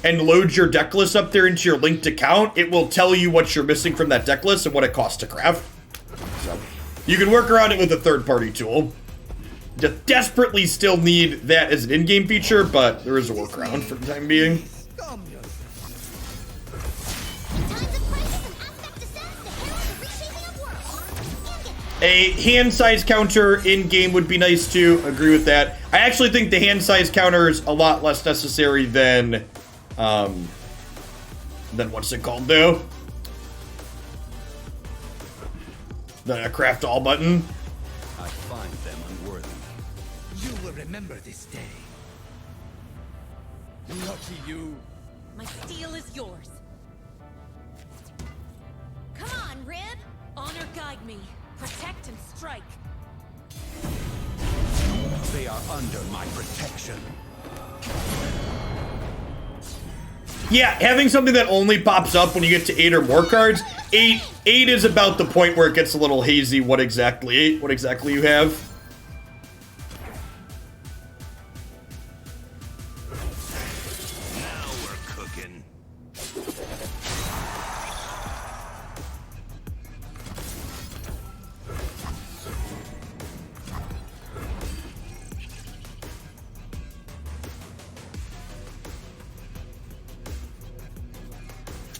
and load your deck list up there into your linked account, it will tell you what you're missing from that deck list and what it costs to craft. So you can work around it with a third-party tool. Just desperately still need that as an in-game feature, but there is a workaround for the time being. A hand size counter in-game would be nice too. Agree with that. I actually think the hand size counter is a lot less necessary than what's it called though? The craft all button. I find them unworthy. You will remember this day. Lucky you. My steel is yours. Come on, Rib. Honor guide me. Protect and strike. They are under my protection. Yeah, having something that only pops up when you get to 8 or more cards. 8 is about the point where it gets a little hazy what exactly you have.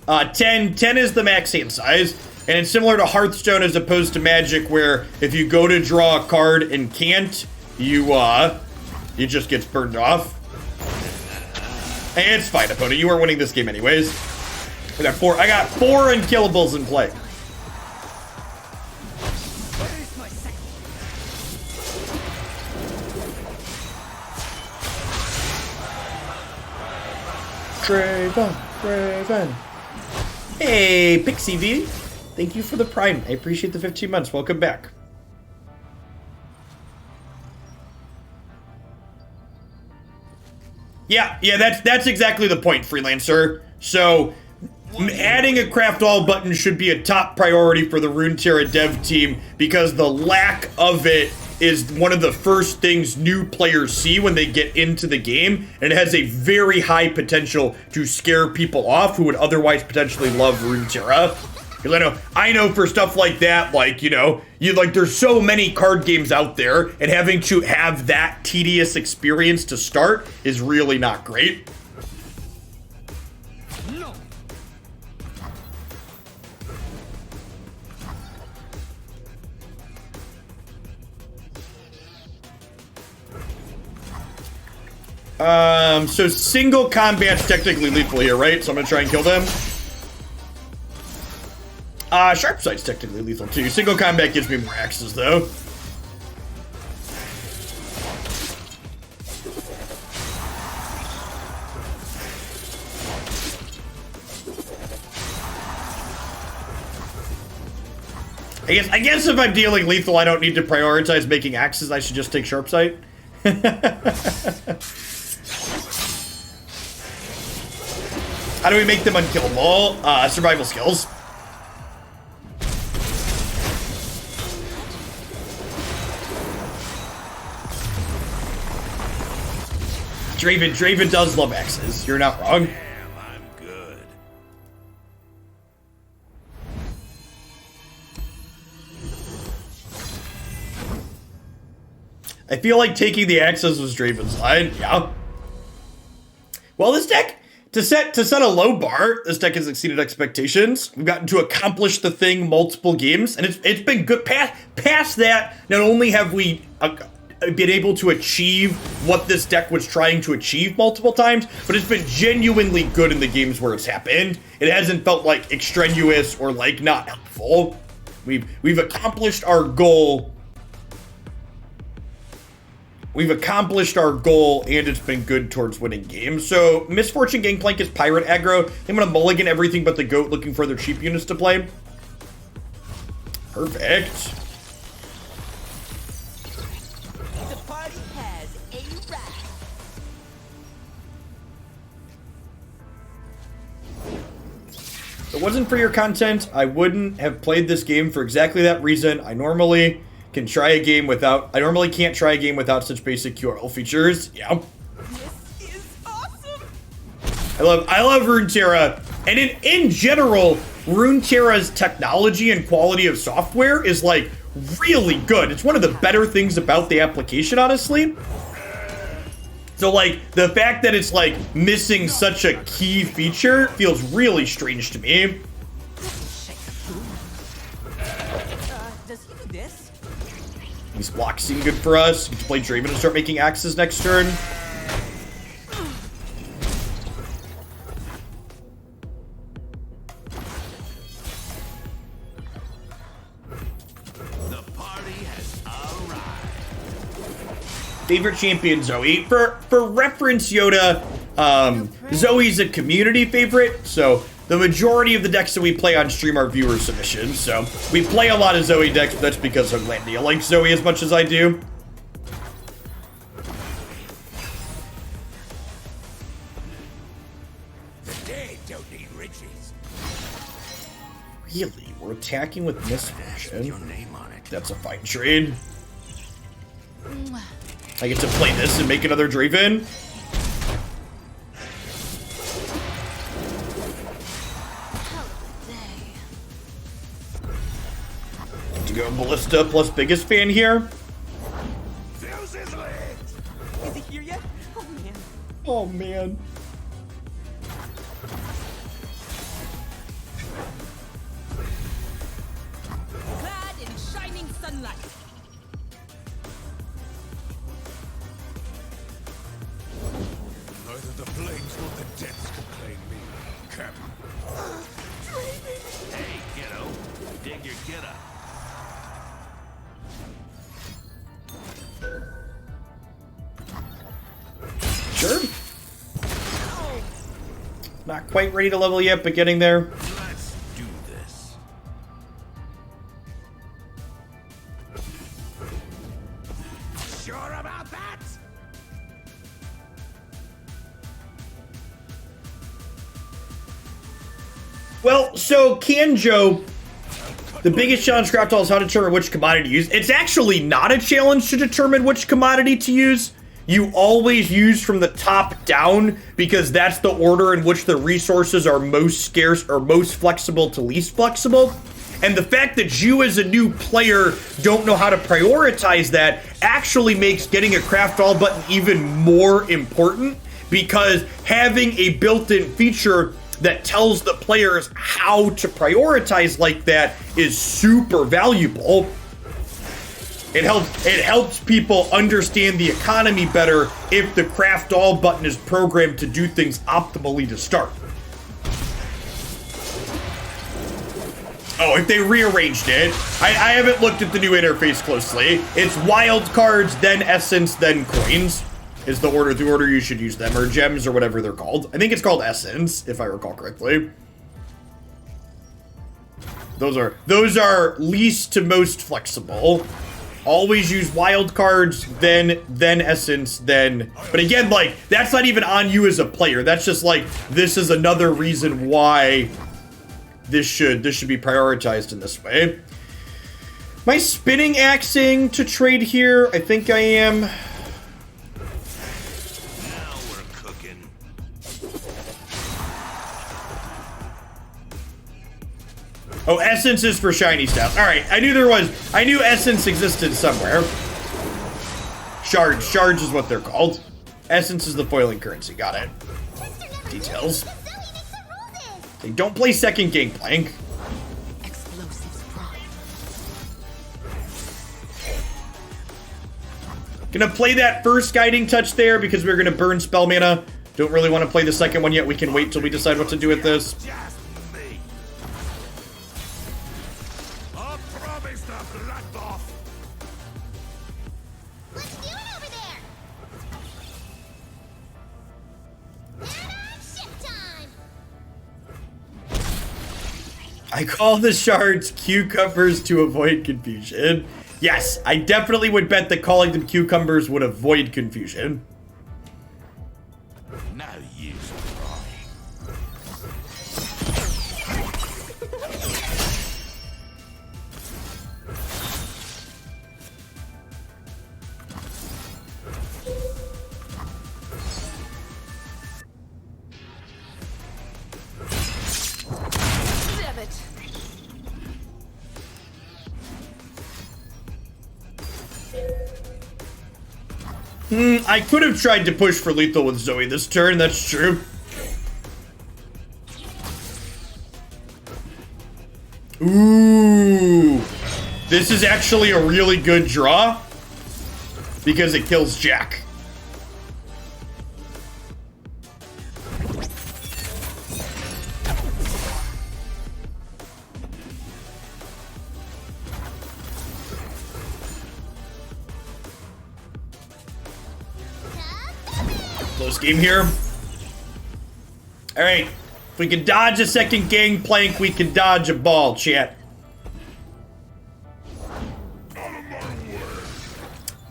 10 is the max hand size, and it's similar to Hearthstone as opposed to Magic, where if you go to draw a card and can't, it just gets burned off. Hey, it's fine, opponent. You are winning this game anyways. I got four unkillables in play. Draven. Hey, Pixie V. Thank you for the Prime. I appreciate the 15 months. Welcome back. Yeah, that's exactly the point, Freelancer. So, adding a craft all button should be a top priority for the Runeterra dev team because the lack of it is one of the first things new players see when they get into the game, and it has a very high potential to scare people off who would otherwise potentially love Runeterra. Because I know for stuff like that, like, there's so many card games out there, and having to have that tedious experience to start is really not great. So single combat's technically lethal here, right? So I'm gonna try and kill them. Sharp sight's technically lethal too. Single combat gives me more axes though. I guess if I'm dealing lethal, I don't need to prioritize making axes. I should just take sharp sight. How do we make them unkillable? Survival skills. Draven does love axes. You're not wrong. Damn, I'm good. I feel like taking the axes was Draven's line. Yeah. Well, this deck, to set a low bar, this deck has exceeded expectations. We've gotten to accomplish the thing multiple games, and it's been good. Past that, not only have we been able to achieve what this deck was trying to achieve multiple times, but it's been genuinely good in the games where it's happened. It hasn't felt like extraneous or like not helpful. We've accomplished our goal. We've accomplished our goal, and it's been good towards winning games. So, Misfortune Gangplank is Pirate aggro. I'm going to mulligan everything but the Goat, looking for other cheap units to play. Perfect. The party has arrived. If it wasn't for your content, I wouldn't have played this game for exactly that reason. I normally can't try a game without such basic QRL features. Yeah. This is awesome. I love Runeterra, and in general, Runeterra's technology and quality of software is like really good. It's one of the better things about the application, honestly. So like the fact that it's like missing such a key feature feels really strange to me. Does he do this? These blocks seem good for us. Get to play Draven and start making axes next turn. The party has arrived. Favorite champion, Zoe. For reference, Yoda, Zoe's a community favorite, so the majority of the decks that we play on stream are viewer submissions, so we play a lot of Zoe decks, but that's because Hoaglandia likes Zoe as much as I do. The dead don't need riches. Really? We're attacking with With Misfortune? your name on it. That's a fine trade. I get to play this and make another Draven. To go Ballista plus biggest fan here. Fuse his legs. Is he here yet? Oh man. Oh man. sunlight. Neither the flames nor the depths can claim me. Cap. Hey, kiddo. Dig your get up. Sure. Not quite ready to level yet, but getting there. Let's do this. Sure about that? Well, so Kanjo, the biggest challenge craft all is how to determine which commodity to use. It's actually not a challenge to determine which commodity to use. You always use from the top down because that's the order in which the resources are most scarce or most flexible to least flexible. And the fact that you as a new player don't know how to prioritize that actually makes getting a craft all button even more important, because having a built-in feature that tells the players how to prioritize like that is super valuable. It helps people understand the economy better if the craft all button is programmed to do things optimally to start. Oh, if they rearranged it, I haven't looked at the new interface closely. It's wild cards, then essence, then coins is the order you should use them, or gems, or whatever they're called. I think it's called essence, if I recall correctly. Those are least to most flexible. Always use wild cards, then essence, then... But again, like, that's not even on you as a player. That's just like, this is another reason why this should be prioritized in this way. Am I spinning axing to trade here? I think I am. Now we're cooking. Oh, essence is for shiny stuff. All right, I knew essence existed somewhere. Shards is what they're called. Essence is the foiling currency. Got it. Details. They don't play second Gangplank. Explosives prime. Gonna play that first guiding touch there because we're gonna burn spell mana. Don't really want to play the second one yet. We can wait till we decide what to do with this. Just me. I promise to blood off. What's doing over there? Ship time! I call the shards cucumbers to avoid confusion. Yes, I definitely would bet that calling them cucumbers would avoid confusion. Now you try. Damn it! I could have tried to push for lethal with Zoe this turn, that's true. Ooh. This is actually a really good draw because it kills Jack. Close game here. All right. If we can dodge a second Gangplank, we can dodge a ball, chat.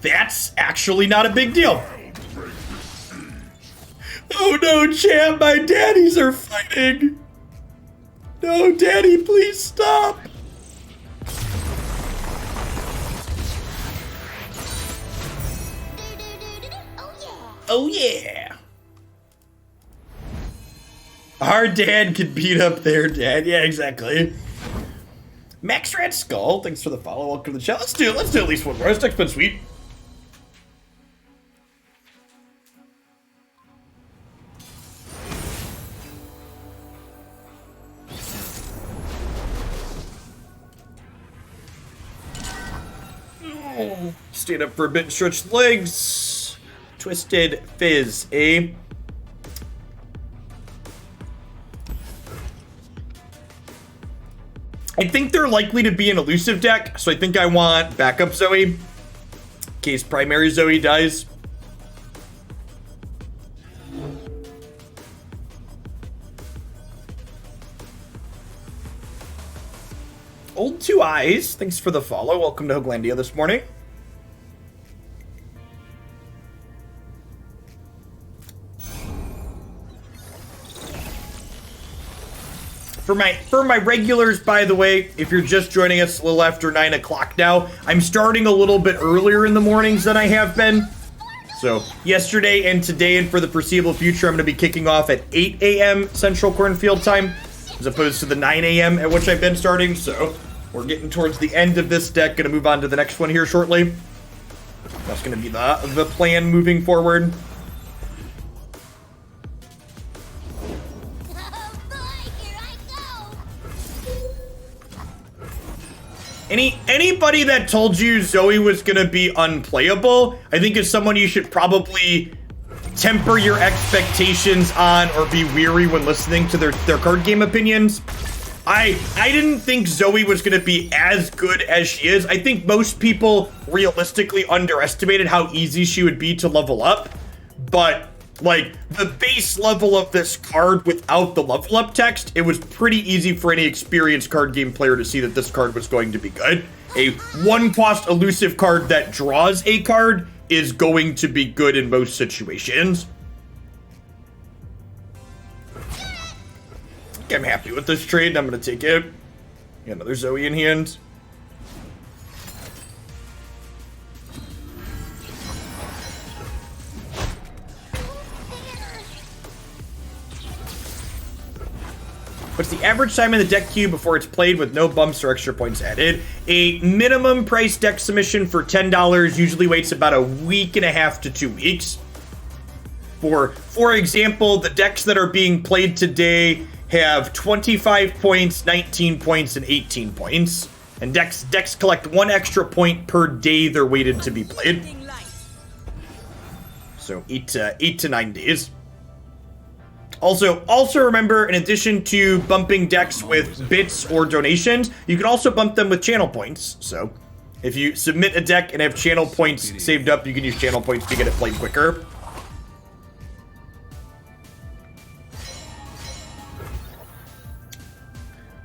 That's actually not a big deal. Oh no, chat, my daddies are fighting. No, daddy, please stop. Oh yeah. Our dad could beat up their dad. Yeah, exactly. Max Rat Skull, thanks for the follow. Welcome to the chat. Let's do at least one more. This deck's been sweet. Stand up for a bit and stretch the legs. Twisted Fizz, eh? I think they're likely to be an elusive deck, so I think I want backup Zoe in case primary Zoe dies. Old Two Eyes, thanks for the follow. Welcome to Hoaglandia this morning. For my regulars, by the way, if you're just joining us a little after 9 o'clock now, I'm starting a little bit earlier in the mornings than I have been. So yesterday and today and for the foreseeable future, I'm going to be kicking off at 8 a.m. Central Cornfield time, as opposed to the 9 a.m. at which I've been starting. So we're getting towards the end of this deck. Going to move on to the next one here shortly. That's going to be the plan moving forward. Anybody that told you Zoe was gonna be unplayable, I think is someone you should probably temper your expectations on or be weary when listening to their card game opinions. I didn't think Zoe was gonna be as good as she is. I think most people realistically underestimated how easy she would be to level up, but like the base level of this card without the level up text, it was pretty easy for any experienced card game player to see that this card was going to be good. A 1-cost elusive card that draws a card is going to be good in most situations. I'm happy with this trade and I'm gonna take it. Got another Zoe in hand. What's the average time in the deck queue before it's played with no bumps or extra points added? A minimum price deck submission for $10 usually waits about a week and a half to 2 weeks. For example, the decks that are being played today have 25 points, 19 points, and 18 points. And decks collect 1 extra point per day they're waited to be played. So 8 to 9 days. Also remember, in addition to bumping decks with bits or donations, you can also bump them with channel points. So if you submit a deck and have channel points saved up, you can use channel points to get it played quicker.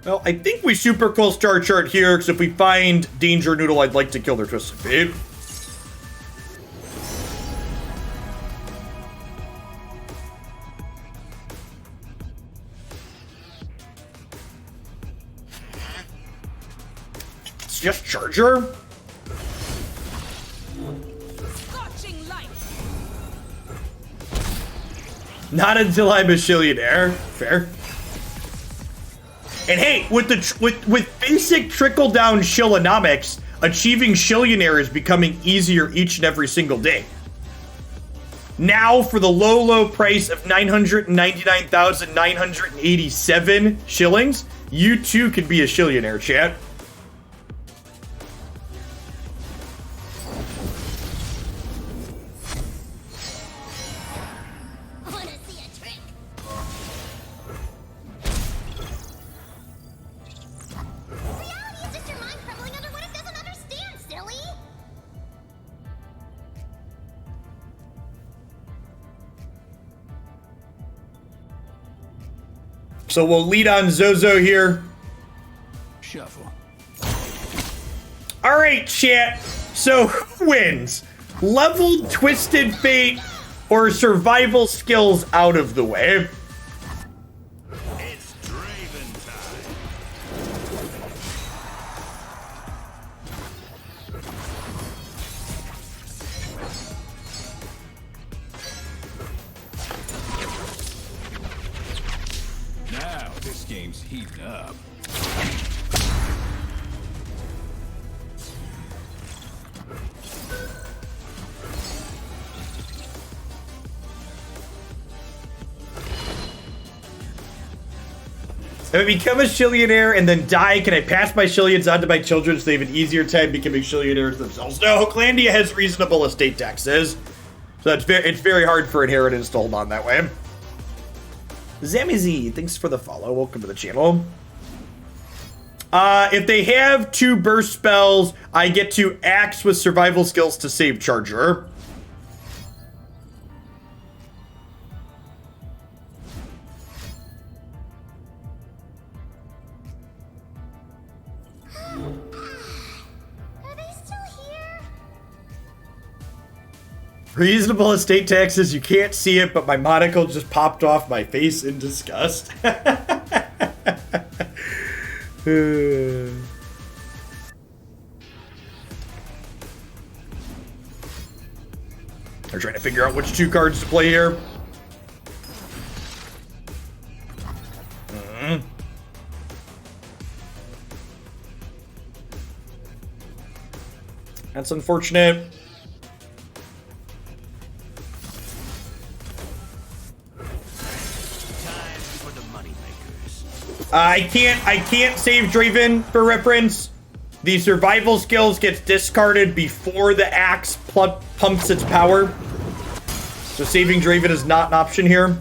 Well, I think we super cool star chart here, because if we find Danger Noodle, I'd like to kill their Twisted Fate. Just Charger? Scorching light. Not until I'm a Shillionaire. Fair. And hey, with basic trickle-down Shillonomics, achieving Shillionaire is becoming easier each and every single day. Now, for the low price of 999,987 shillings, you too could be a Shillionaire, chat. So we'll lead on Zozo here. Shuffle. All right, chat. So who wins? Leveled Twisted Fate or survival skills out of the way? It's Draven time. Now this game's heating up. If I become a Shillionaire and then die, can I pass my Shillions on to my children so they have an easier time becoming Shillionaires themselves? No, Hooklandia has reasonable estate taxes. So it's very hard for inheritance to hold on that way. Zamiz, thanks for the follow. Welcome to the channel. If they have 2 burst spells, I get to axe with survival skills to save Charger. Are they still here? Reasonable estate taxes, you can't see it, but my monocle just popped off my face in disgust. I'm trying to figure out which 2 cards to play here. That's unfortunate. I can't save Draven for reference. The survival skills gets discarded before the axe pumps its power. So saving Draven is not an option here.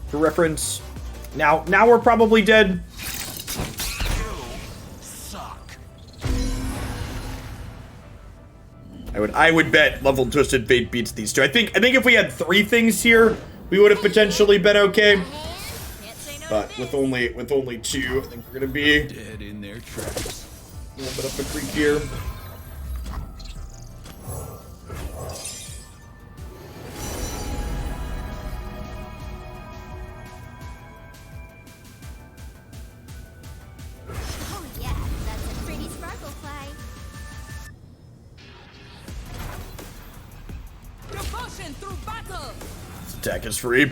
For reference. Now we're probably dead. I would bet Level Twisted Fate beats these 2. I think if we had 3 things here, we would have potentially been okay. But with only 2, I think we're gonna be Dead in their tracks. a little bit up a creek here. Oh yeah, that's a pretty sparkle fly. Devotion through battle. This attack is free.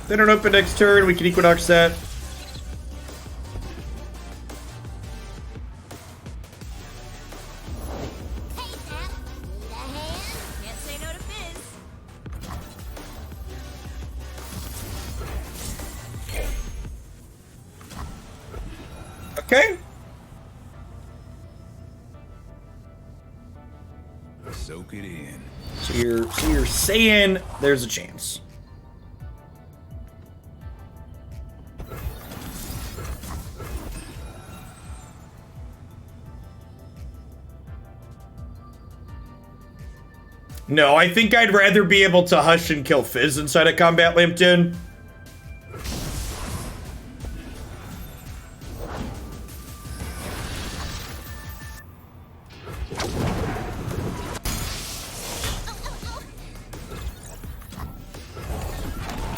They don't open next turn, we can Equinox that. Hey, Pat. Need a hand? Can't say no to Fizz. Okay. Soak it in. So you're saying there's a chance. No, I think I'd rather be able to hush and kill Fizz inside a combat Lambton.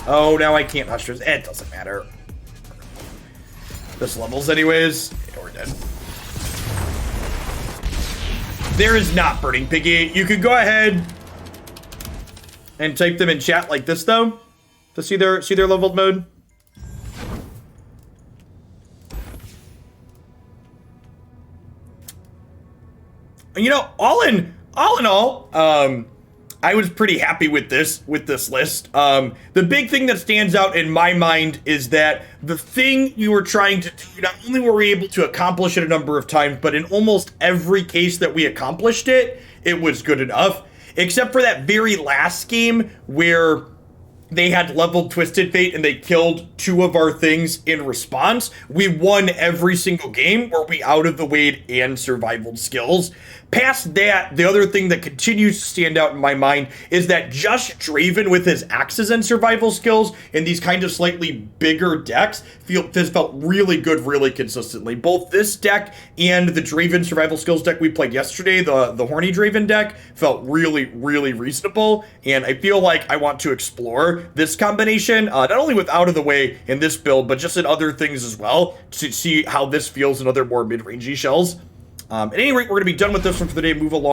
Oh, now I can't hush Fizz. It doesn't matter. This levels anyways. Yeah, we're dead. There is not Burning Piggy. You could go ahead and type them in chat like this though, to see their leveled mode. You know, all in all, I was pretty happy with this list. The big thing that stands out in my mind is that the thing you were trying to do, not only were we able to accomplish it a number of times, but in almost every case that we accomplished it, it was good enough. Except for that very last game where they had leveled Twisted Fate and they killed 2 of our things in response. We won every single game where we out of the weight and survival skills. Past that, the other thing that continues to stand out in my mind is that just Draven with his axes and survival skills in these kind of slightly bigger decks has felt really good, really consistently. Both this deck and the Draven survival skills deck we played yesterday, the Horny Draven deck, felt really, really reasonable. And I feel like I want to explore this combination, not only with Out of the Way in this build, but just in other things as well, to see how this feels in other more mid-rangey shells. At any rate, we're going to be done with this one for the day. Move along.